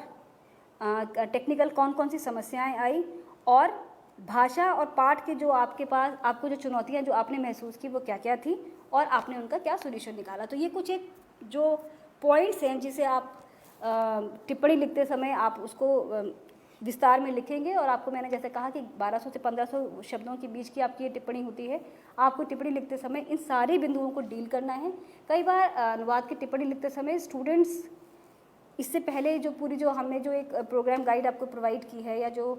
टेक्निकल कौन कौन सी समस्याएं आई, और भाषा और पाठ के जो आपके पास आपको जो चुनौतियां जो आपने महसूस की, वो क्या क्या थी, और आपने उनका क्या सोल्यूशन निकाला। तो ये कुछ एक जो पॉइंट्स हैं जिसे आप टिप्पणी लिखते समय आप उसको विस्तार में लिखेंगे। और आपको मैंने जैसे कहा कि 1200 से 1500 शब्दों के बीच की आपकी ये टिप्पणी होती है। आपको टिप्पणी लिखते समय इन सारे बिंदुओं को डील करना है। कई बार अनुवाद की टिप्पणी लिखते समय स्टूडेंट्स इससे पहले जो पूरी जो हमने जो एक प्रोग्राम गाइड आपको प्रोवाइड की है, या जो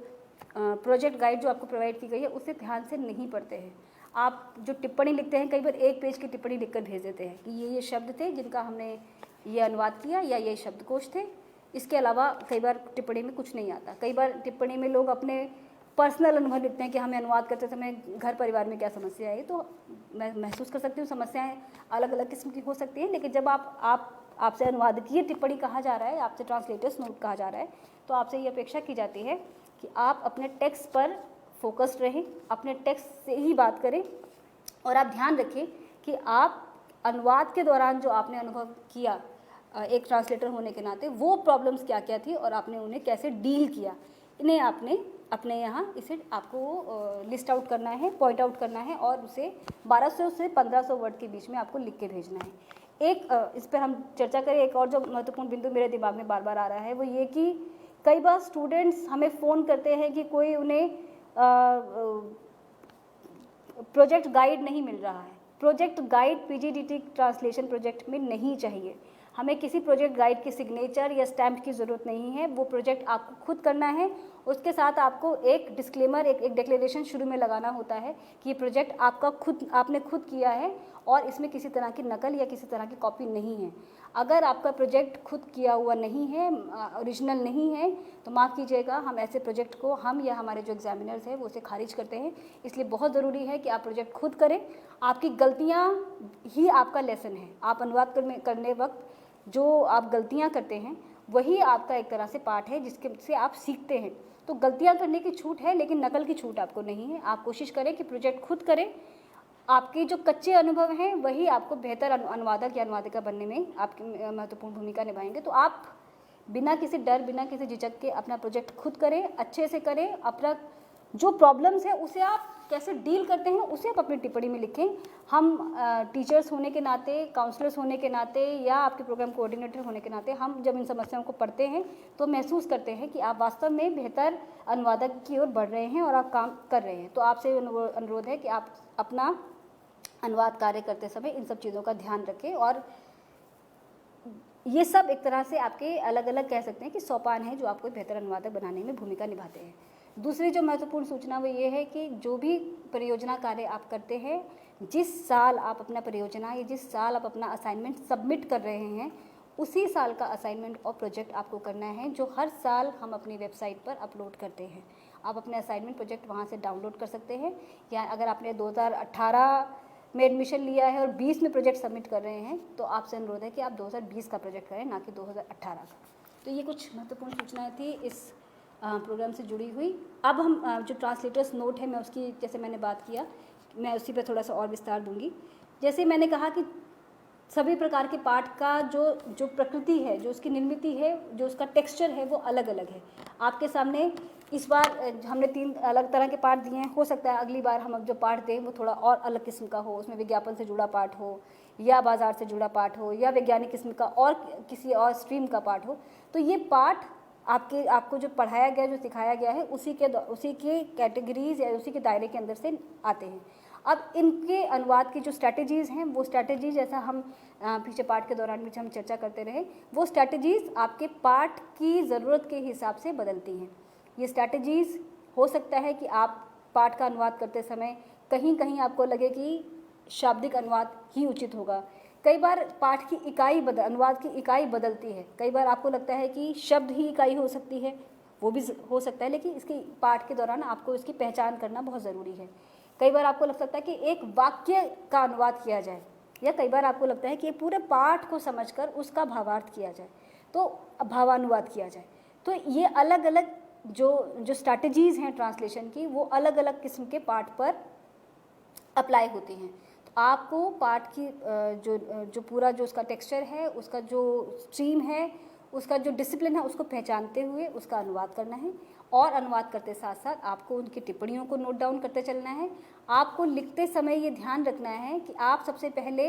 प्रोजेक्ट गाइड जो आपको प्रोवाइड की गई है, उसे ध्यान से नहीं पढ़ते हैं। आप जो टिप्पणी लिखते हैं, कई बार 1 पेज की टिप्पणी लिखकर भेज देते हैं कि ये शब्द थे जिनका हमने ये अनुवाद किया, या ये शब्दकोश थे। इसके अलावा कई बार टिप्पणी में कुछ नहीं आता। कई बार टिप्पणी में लोग अपने पर्सनल अनुभव लिखते हैं कि हमें अनुवाद करते समय घर परिवार में क्या समस्या है। तो मैं महसूस कर सकती हूँ समस्याएं अलग अलग किस्म की हो सकती हैं, लेकिन जब आपसे अनुवादकीय टिप्पणी कहा जा रहा है, आपसे ट्रांसलेटर्स नोट कहा जा रहा है, तो आपसे ये अपेक्षा की जाती है कि आप अपने टेक्स्ट पर फोकस्ड रहें, अपने टेक्स्ट से ही बात करें, और आप ध्यान रखें कि आप अनुवाद के दौरान जो आपने अनुभव किया एक ट्रांसलेटर होने के नाते, वो प्रॉब्लम्स क्या क्या थी और आपने उन्हें कैसे डील किया, इन्हें आपने अपने यहाँ इसे आपको लिस्ट आउट करना है, पॉइंट आउट करना है, और उसे 1200 से 1500 वर्ड के बीच में आपको लिख के भेजना है। एक इस पर हम चर्चा करें, एक और जो महत्वपूर्ण बिंदु मेरे दिमाग में बार बार आ रहा है, वो ये कि कई बार स्टूडेंट्स हमें फ़ोन करते हैं कि कोई उन्हें प्रोजेक्ट गाइड नहीं मिल रहा है। प्रोजेक्ट गाइड पीजीडीटी ट्रांसलेशन प्रोजेक्ट में नहीं चाहिए। हमें किसी प्रोजेक्ट गाइड की सिग्नेचर या स्टैम्प की ज़रूरत नहीं है। वो प्रोजेक्ट आपको खुद करना है। उसके साथ आपको एक डिस्क्लेमर, एक डिक्लेरेशन शुरू में लगाना होता है कि ये प्रोजेक्ट आपने खुद किया है और इसमें किसी तरह की नकल या किसी तरह की कॉपी नहीं है। अगर आपका प्रोजेक्ट खुद किया हुआ नहीं है, ओरिजिनल नहीं है, तो माफ़ कीजिएगा, हम ऐसे प्रोजेक्ट को, हम या हमारे जो एग्जामिनर्स हैं, वो उसे खारिज करते हैं। इसलिए बहुत ज़रूरी है कि आप प्रोजेक्ट खुद करें। आपकी गलतियाँ ही आपका लेसन है। आप अनुवाद करने वक्त जो आप गलतियाँ करते हैं, वही आपका एक तरह से पाठ है जिसके से आप सीखते हैं। तो गलतियाँ करने की छूट है, लेकिन नकल की छूट आपको नहीं है। आप कोशिश करें कि प्रोजेक्ट खुद करें। आपके जो कच्चे अनुभव हैं, वही आपको बेहतर अनुवादक या अनुवादिका बनने में आपकी महत्वपूर्ण भूमिका निभाएंगे। तो आप बिना किसी डर, बिना किसी झिझक के अपना प्रोजेक्ट खुद करें, अच्छे से करें, अपना जो प्रॉब्लम्स है उसे आप कैसे डील करते हैं उसे आप अपनी टिप्पणी में लिखें। हम टीचर्स होने के नाते, काउंसलर्स होने के नाते या आपके प्रोग्राम कोऑर्डिनेटर होने के नाते हम जब इन समस्याओं को पढ़ते हैं तो महसूस करते हैं कि आप वास्तव में बेहतर अनुवादक की ओर बढ़ रहे हैं और आप काम कर रहे हैं। तो आपसे अनुरोध है कि आप अपना अनुवाद कार्य करते समय इन सब चीज़ों का ध्यान रखें। और ये सब एक तरह से आपके अलग अलग कह सकते हैं कि सोपान है जो आपको बेहतर अनुवादक बनाने में भूमिका निभाते हैं। दूसरी जो महत्वपूर्ण सूचना वो ये है कि जो भी परियोजना कार्य आप करते हैं, जिस साल आप अपना परियोजना या जिस साल आप अपना असाइनमेंट सबमिट कर रहे हैं, उसी साल का असाइनमेंट और प्रोजेक्ट आपको करना है, जो हर साल हम अपनी वेबसाइट पर अपलोड करते हैं। आप अपने असाइनमेंट प्रोजेक्ट वहाँ से डाउनलोड कर सकते हैं, या अगर आपने 2018 में एडमिशन लिया है और 20 में प्रोजेक्ट सबमिट कर रहे हैं तो आपसे अनुरोध है कि आप 2020 का प्रोजेक्ट करें, ना कि 2018 का। तो ये कुछ महत्वपूर्ण सूचनाएं थी इस प्रोग्राम से जुड़ी हुई। अब हम जो ट्रांसलेटर्स नोट है, मैं उसकी, जैसे मैंने बात किया, मैं उसी पर थोड़ा सा और विस्तार दूंगी। जैसे मैंने कहा कि सभी प्रकार के पाठ का जो प्रकृति है, जो उसकी निर्मित है, जो उसका टेक्सचर है, वो अलग अलग है। आपके सामने इस बार हमने 3 अलग तरह के पाठ दिए हैं। हो सकता है अगली बार हम अब जो पाठ दें वो थोड़ा और अलग किस्म का हो, उसमें विज्ञापन से जुड़ा पाठ हो, या बाजार से जुड़ा पाठ हो, या वैज्ञानिक किस्म का और किसी और स्ट्रीम का पाठ हो। तो ये पाठ आपको जो पढ़ाया गया, जो सिखाया गया है, उसी के कैटेगरीज या उसी के दायरे के अंदर से आते हैं। अब इनके अनुवाद की जो स्ट्रैटेजीज़ हैं, वो स्ट्रैटेजी, जैसा हम पीछे पाठ के दौरान भी हम चर्चा करते रहे, वो स्ट्रैटेजीज़ आपके पाठ की ज़रूरत के हिसाब से बदलती हैं। ये स्ट्रैटेजीज़ हो सकता है कि आप पाठ का अनुवाद करते समय कहीं कहीं आपको लगे कि शाब्दिक अनुवाद ही उचित होगा। कई बार पाठ की अनुवाद की इकाई बदलती है। कई बार आपको लगता है कि शब्द ही इकाई हो सकती है, वो भी हो सकता है, लेकिन इसकी पाठ के दौरान आपको इसकी पहचान करना बहुत ज़रूरी है। कई बार आपको लग सकता है कि एक वाक्य का अनुवाद किया जाए, या कई बार आपको लगता है कि पूरे पाठ को समझकर उसका भावार्थ किया जाए, तो भावानुवाद किया जाए। तो ये अलग अलग जो स्ट्रैटेजीज़ हैं ट्रांसलेशन की, वो अलग अलग किस्म के पाठ पर अप्लाई होती हैं। तो आपको पाठ की जो पूरा जो उसका टेक्सचर है, उसका जो स्ट्रीम है, उसका जो डिसिप्लिन है, उसको पहचानते हुए उसका अनुवाद करना है। और अनुवाद करते साथ साथ आपको उनकी टिप्पणियों को नोट डाउन करते चलना है। आपको लिखते समय ये ध्यान रखना है कि आप सबसे पहले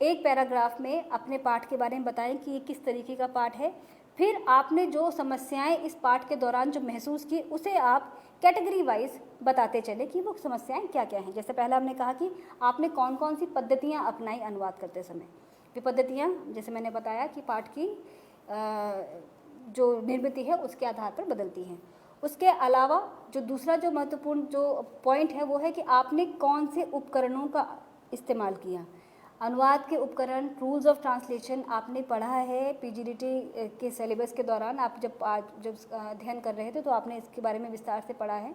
एक पैराग्राफ में अपने पाठ के बारे में बताएं कि ये किस तरीके का पाठ है। फिर आपने जो समस्याएं इस पाठ के दौरान जो महसूस की, उसे आप कैटेगरी वाइज बताते चले कि वो समस्याएं क्या क्या हैं। जैसे पहले हमने कहा कि आपने कौन कौन सी पद्धतियाँ अपनाई अनुवाद करते समय। ये पद्धतियाँ, जैसे मैंने बताया, कि पाठ की जो निर्मित है उसके आधार पर बदलती हैं। उसके अलावा जो दूसरा जो महत्वपूर्ण जो पॉइंट है वो है कि आपने कौन से उपकरणों का इस्तेमाल किया। अनुवाद के उपकरण, रूल्स ऑफ ट्रांसलेशन आपने पढ़ा है पीजीडीटी के सिलेबस के दौरान। आप जब अध्ययन कर रहे थे तो आपने इसके बारे में विस्तार से पढ़ा है।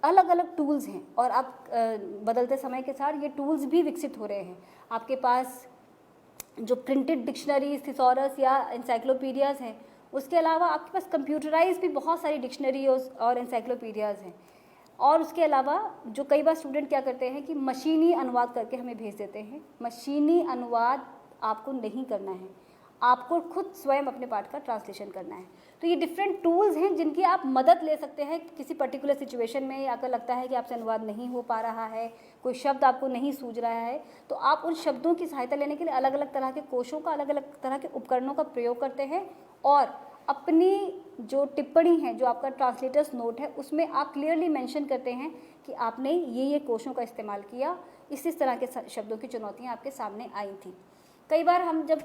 अलग अलग टूल्स हैं और अब बदलते समय के साथ ये टूल्स भी विकसित हो रहे हैं। आपके पास जो प्रिंटेड डिक्शनरीज, थिसॉरस या इंसाइक्लोपीडियाज़ हैं, उसके अलावा आपके पास कंप्यूटराइज भी बहुत सारी डिक्शनरीज और इंसाइक्लोपीडियाज़ हैं। और उसके अलावा जो कई बार स्टूडेंट क्या करते हैं कि मशीनी अनुवाद करके हमें भेज देते हैं। मशीनी अनुवाद आपको नहीं करना है, आपको खुद स्वयं अपने पाठ का ट्रांसलेशन करना है। तो ये डिफरेंट टूल्स हैं जिनकी आप मदद ले सकते हैं किसी पर्टिकुलर सिचुएशन में। अगर लगता है कि आपसे अनुवाद नहीं हो पा रहा है, कोई शब्द आपको नहीं सूझ रहा है, तो आप उन शब्दों की सहायता लेने के लिए अलग अलग तरह के कोशों का, अलग अलग तरह के उपकरणों का प्रयोग करते हैं। और अपनी जो टिप्पणी है, जो आपका ट्रांसलेटर्स नोट है, उसमें आप क्लियरली मेंशन करते हैं कि आपने ये कोशों का इस्तेमाल किया, इस तरह के शब्दों की चुनौतियाँ आपके सामने आई थी। कई बार हम जब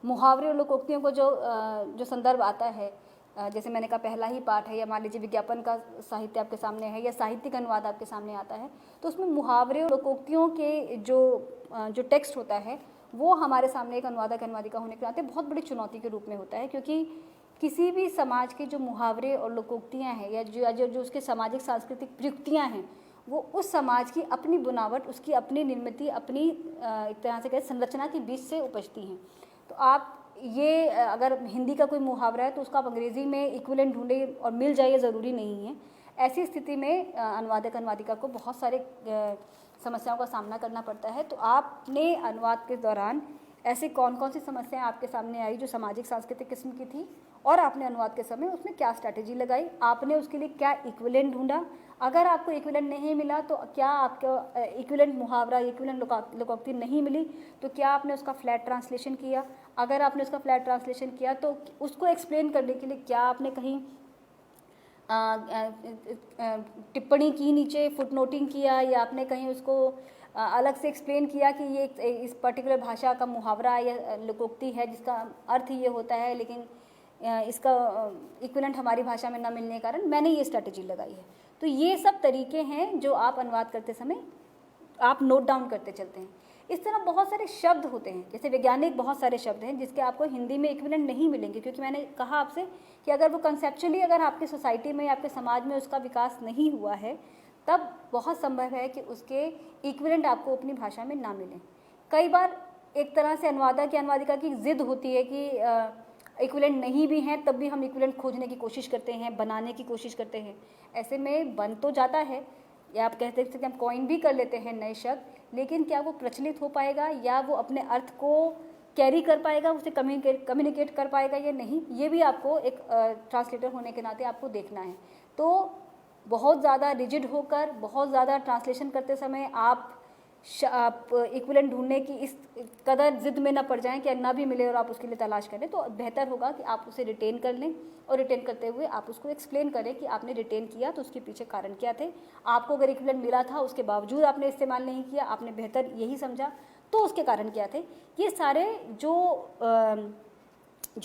मुहावरे और लोकोक्तियों को जो संदर्भ आता है, जैसे मैंने कहा पहला ही पाठ है, या मान लीजिए विज्ञापन का साहित्य आपके सामने है, या साहित्यिक अनुवाद आपके सामने आता है, तो उसमें मुहावरे और लोकोक्तियों के जो टेक्स्ट होता है वो हमारे सामने एक अनुवादक अनुवादिका होने के नाते बहुत बड़ी चुनौती के रूप में होता है। क्योंकि किसी भी समाज के जो मुहावरे और लोकोक्तियाँ हैं, या जो उसके सामाजिक सांस्कृतिक प्रयुक्तियाँ हैं, वो उस समाज की अपनी बुनावट, उसकी अपनी निर्मित, अपनी एक तरह से कहें संरचना के बीच से उपजती हैं। तो आप ये अगर हिंदी का कोई मुहावरा है तो उसका आप अंग्रेज़ी में इक्विवेलेंट ढूंढें और मिल जाए, ज़रूरी नहीं है। ऐसी स्थिति में अनुवादक अनुवादिका को बहुत सारे समस्याओं का सामना करना पड़ता है। तो आपने अनुवाद के दौरान ऐसे कौन कौन सी समस्याएं आपके सामने आई जो सामाजिक सांस्कृतिक किस्म की थी, और आपने अनुवाद के समय उसमें क्या स्ट्रैटेजी लगाई, आपने उसके लिए क्या इक्विवेलेंट ढूंढा। अगर आपको इक्विवेलेंट नहीं मिला तो क्या आपको इक्विवेलेंट मुहावरा, इक्विवेलेंट लोकोक्ति नहीं मिली तो क्या आपने उसका फ्लैट ट्रांसलेशन किया। अगर आपने उसका फ्लैट ट्रांसलेशन किया तो उसको एक्सप्लेन करने के लिए क्या आपने कहीं टिप्पणी की, नीचे फुटनोटिंग किया, या आपने कहीं उसको अलग से एक्सप्लेन किया कि ये इस पर्टिकुलर भाषा का मुहावरा या लोकोक्ति है जिसका अर्थ ये होता है, लेकिन इसका इक्विवेलेंट हमारी भाषा में ना मिलने के कारण मैंने ये स्ट्रैटेजी लगाई है। तो ये सब तरीके हैं जो आप अनुवाद करते समय आप नोट डाउन करते चलते हैं। इस तरह बहुत सारे शब्द होते हैं, जैसे वैज्ञानिक बहुत सारे शब्द हैं जिसके आपको हिंदी में इक्विवेलेंट नहीं मिलेंगे, क्योंकि मैंने कहा आपसे कि अगर वो कंसेप्चुअली अगर आपकी सोसाइटी में, आपके समाज में उसका विकास नहीं हुआ है, तब बहुत संभव है कि उसके इक्विवेलेंट आपको अपनी भाषा में ना मिलें। कई बार एक तरह से अनुवादक या अनुवादिका की जिद होती है कि इक्विवेलेंट नहीं भी हैं तब भी हम इक्विवेलेंट खोजने की कोशिश करते हैं, बनाने की कोशिश करते हैं। ऐसे में बन तो जाता है, या आप कहते हैं कि हम कॉइन भी कर लेते हैं नए शब्द, लेकिन क्या वो प्रचलित हो पाएगा या वो अपने अर्थ को कैरी कर पाएगा, उसे कम्युनिकेट कर पाएगा या नहीं, ये भी आपको एक ट्रांसलेटर होने के नाते आपको देखना है। तो बहुत ज़्यादा रिजिड होकर, बहुत ज़्यादा ट्रांसलेशन करते समय आप इक्विवेलेंट ढूंढने की इस कदर जिद में ना पड़ जाएं कि ना भी मिले और आप उसके लिए तलाश करें। तो बेहतर होगा कि आप उसे रिटेन कर लें, और रिटेन करते हुए आप उसको एक्सप्लेन करें कि आपने रिटेन किया तो उसके पीछे कारण क्या थे। आपको अगर इक्विवेलेंट मिला था उसके बावजूद आपने इस्तेमाल नहीं किया, आपने बेहतर यही समझा, तो उसके कारण क्या थे। ये सारे जो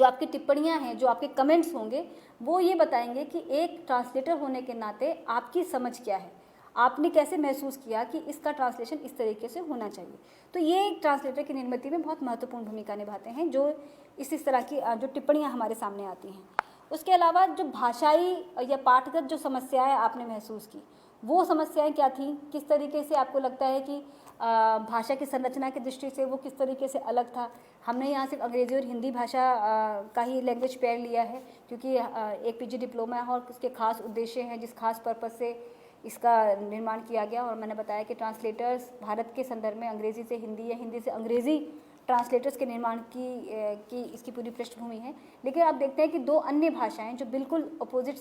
आपकी टिप्पणियाँ हैं, जो आपके कमेंट्स होंगे, वो ये बताएंगे कि एक ट्रांसलेटर होने के नाते आपकी समझ क्या है, आपने कैसे महसूस किया कि इसका ट्रांसलेशन इस तरीके से होना चाहिए। तो ये एक ट्रांसलेटर की निर्मिति में बहुत महत्वपूर्ण भूमिका निभाते हैं, जो इस तरह की जो टिप्पणियाँ हमारे सामने आती हैं। उसके अलावा जो भाषाई या पाठगत जो समस्याएं आपने महसूस की, वो समस्याएं क्या थी, किस तरीके से आपको लगता है कि भाषा की संरचना की दृष्टि से वो किस तरीके से अलग था। हमने यहाँ सिर्फ अंग्रेज़ी और हिंदी भाषा का ही लैंग्वेज पेयर लिया है, क्योंकि एक पीजी डिप्लोमा है और उसके खास उद्देश्य हैं, जिस खास पर्पज़ से इसका निर्माण किया गया। और मैंने बताया कि ट्रांसलेटर्स भारत के संदर्भ में अंग्रेज़ी से हिंदी या हिंदी से अंग्रेज़ी ट्रांसलेटर्स के निर्माण की इसकी पूरी पृष्ठभूमि है। लेकिन आप देखते हैं कि दो अन्य भाषाएं जो बिल्कुल अपोजिट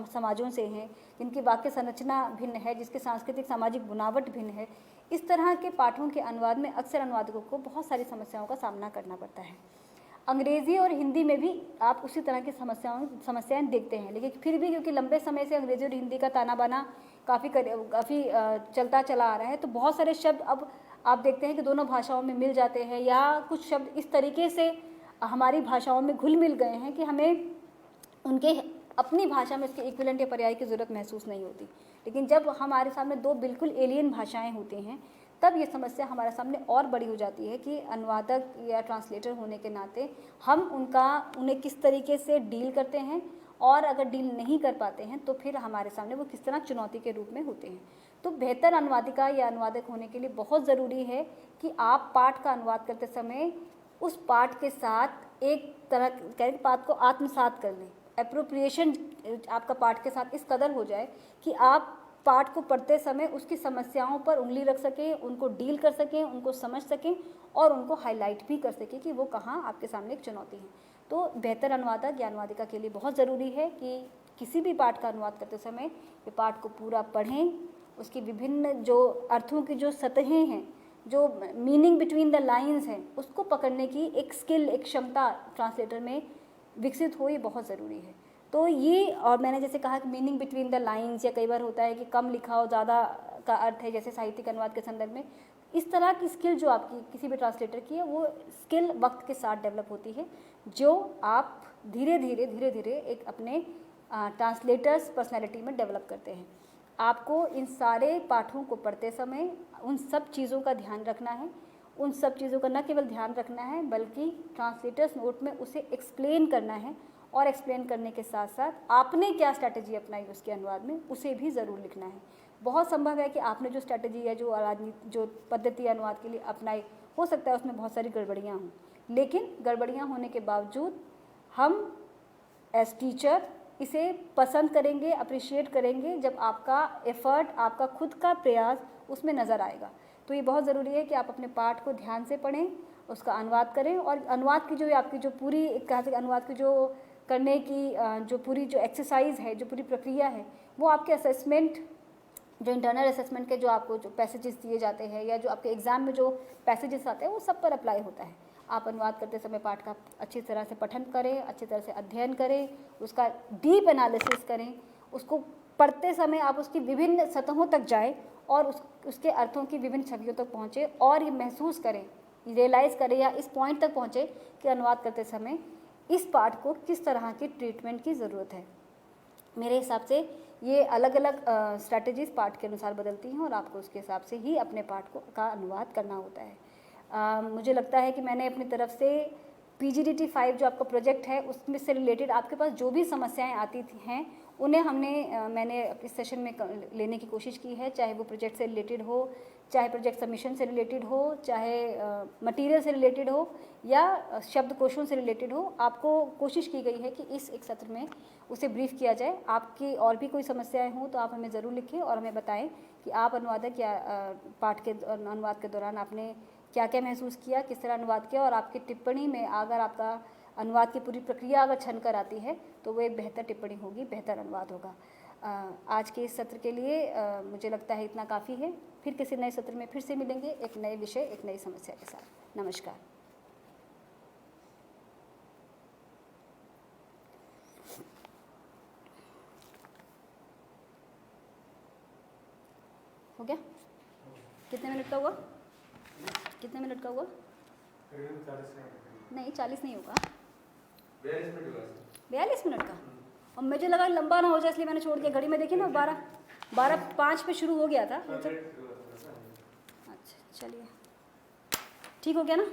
समाजों से हैं, जिनकी वाक्य संरचना भिन्न है, जिसके सांस्कृतिक सामाजिक बुनावट भिन्न है, इस तरह के पाठों के अनुवाद में अक्सर अनुवादकों को बहुत सारी समस्याओं का सामना करना पड़ता है। अंग्रेज़ी और हिंदी में भी आप उसी तरह की समस्याएं देखते हैं, लेकिन फिर भी क्योंकि लंबे समय से अंग्रेज़ी और हिंदी का ताना बाना काफ़ी चलता चला आ रहा है, तो बहुत सारे शब्द अब आप देखते हैं कि दोनों भाषाओं में मिल जाते हैं, या कुछ शब्द इस तरीके से हमारी भाषाओं में घुल मिल गए हैं कि हमें उनके अपनी भाषा में इसके इक्विवेलेंट या पर्याय की ज़रूरत महसूस नहीं होती। लेकिन जब हमारे सामने दो बिल्कुल एलियन भाषाएं होती हैं, तब ये समस्या हमारे सामने और बड़ी हो जाती है कि अनुवादक या ट्रांसलेटर होने के नाते हम उन्हें किस तरीके से डील करते हैं, और अगर डील नहीं कर पाते हैं तो फिर हमारे सामने वो किस तरह चुनौती के रूप में होते हैं। तो बेहतर अनुवादिका या अनुवादक होने के लिए बहुत ज़रूरी है कि आप पाठ का अनुवाद करते समय उस पाठ के साथ एक तरह के पाठ को आत्मसात कर लें। एप्रोप्रिएशन आपका पाठ के साथ इस कदर हो जाए कि आप पाठ को पढ़ते समय उसकी समस्याओं पर उंगली रख सकें, उनको डील कर सकें, उनको समझ सकें, और उनको हाईलाइट भी कर सकें कि वो कहाँ आपके सामने एक चुनौती है। तो बेहतर अनुवादक या अनुवादिका के लिए बहुत ज़रूरी है कि किसी भी पाठ का अनुवाद करते समय वे पाठ को पूरा पढ़ें, उसकी विभिन्न जो अर्थों की जो सतहें हैं, जो मीनिंग बिटवीन द लाइंस हैं, उसको पकड़ने की एक स्किल, एक क्षमता ट्रांसलेटर में विकसित हो, ये बहुत ज़रूरी है। तो ये, और मैंने जैसे कहा कि मीनिंग बिटवीन द लाइंस, या कई बार होता है कि कम लिखा हो ज़्यादा का अर्थ है, जैसे साहित्यिक अनुवाद के संदर्भ में, इस तरह की स्किल जो आपकी किसी भी ट्रांसलेटर की है, वो स्किल वक्त के साथ डेवलप होती है, जो आप धीरे धीरे एक अपने ट्रांसलेटर्स पर्सनैलिटी में डेवलप करते हैं। आपको इन सारे पाठों को पढ़ते समय उन सब चीज़ों का ध्यान रखना है। उन सब चीज़ों का न केवल ध्यान रखना है, बल्कि ट्रांसलेटर्स नोट में उसे एक्सप्लेन करना है, और एक्सप्लेन करने के साथ साथ आपने क्या स्ट्रैटेजी अपनाई उसके अनुवाद में, उसे भी ज़रूर लिखना है। बहुत संभव है कि आपने जो स्ट्रैटेजी या जो पद्धति अनुवाद के लिए अपनाई, हो सकता है उसमें बहुत सारी गड़बड़ियाँ हों, लेकिन गड़बड़ियाँ होने के बावजूद हम एज टीचर इसे पसंद करेंगे, अप्रिशिएट करेंगे, जब आपका एफर्ट, आपका खुद का प्रयास उसमें नज़र आएगा। तो ये बहुत ज़रूरी है कि आप अपने पाठ को ध्यान से पढ़ें, उसका अनुवाद करें, और अनुवाद की जो आपकी जो पूरी कहा अनुवाद की जो करने की जो पूरी जो एक्सरसाइज है, जो पूरी प्रक्रिया है, वो आपके असेसमेंट, जो इंटरनल असेसमेंट के जो आपको जो पैसेजेस दिए जाते हैं या जो आपके एग्ज़ाम में जो पैसेजेस आते हैं वो सब पर अप्लाई होता है। आप अनुवाद करते समय पाठ का अच्छी तरह से पठन करें, अच्छी तरह से अध्ययन करें, उसका डीप एनालिसिस करें, उसको पढ़ते समय आप उसकी विभिन्न सतहों तक जाएं और उसके अर्थों की विभिन्न छवियों तक पहुँचें और ये महसूस करें, रियलाइज़ करें या इस पॉइंट तक पहुँचें कि अनुवाद करते समय इस पाठ को किस तरह की ट्रीटमेंट की ज़रूरत है। मेरे हिसाब से ये अलग अलग स्ट्रैटेजीज पाठ के अनुसार बदलती हैं और आपको उसके हिसाब से ही अपने पाठ का अनुवाद करना होता है। मुझे लगता है कि मैंने अपनी तरफ से PGDT 5 जो आपका प्रोजेक्ट है उसमें से रिलेटेड आपके पास जो भी समस्याएं आती थी हैं उन्हें मैंने इस सेशन में लेने की कोशिश की है, चाहे वो प्रोजेक्ट से रिलेटेड हो, चाहे प्रोजेक्ट सबमिशन से रिलेटेड हो, चाहे मटेरियल से रिलेटेड हो या शब्दकोशों से रिलेटेड हो। आपको कोशिश की गई है कि इस एक सत्र में उसे ब्रीफ किया जाए। आपकी और भी कोई समस्याएं हों तो आप हमें ज़रूर लिखें और हमें बताएं कि आप अनुवादक या पाठ के अनुवाद के दौरान आपने क्या क्या महसूस किया, किस तरह अनुवाद किया, और आपकी टिप्पणी में अगर आपका अनुवाद की पूरी प्रक्रिया अगर छन कर आती है तो वो एक बेहतर टिप्पणी होगी, बेहतर अनुवाद होगा। आज के इस सत्र के लिए मुझे लगता है इतना काफ़ी है। फिर किसी नए सत्र में फिर से मिलेंगे एक नए विषय, एक नई समस्या के साथ। नमस्कार। हो गया? कितने मिनट का हुआ? कितने मिनट का हुआ? नहीं 40 नहीं होगा, 42 मिनट का। और मुझे लगा लंबा ना हो जाए इसलिए मैंने छोड़ दिया। घड़ी में देखिए ना 12:05 पे शुरू हो गया था। अच्छा चलिए, ठीक हो गया ना?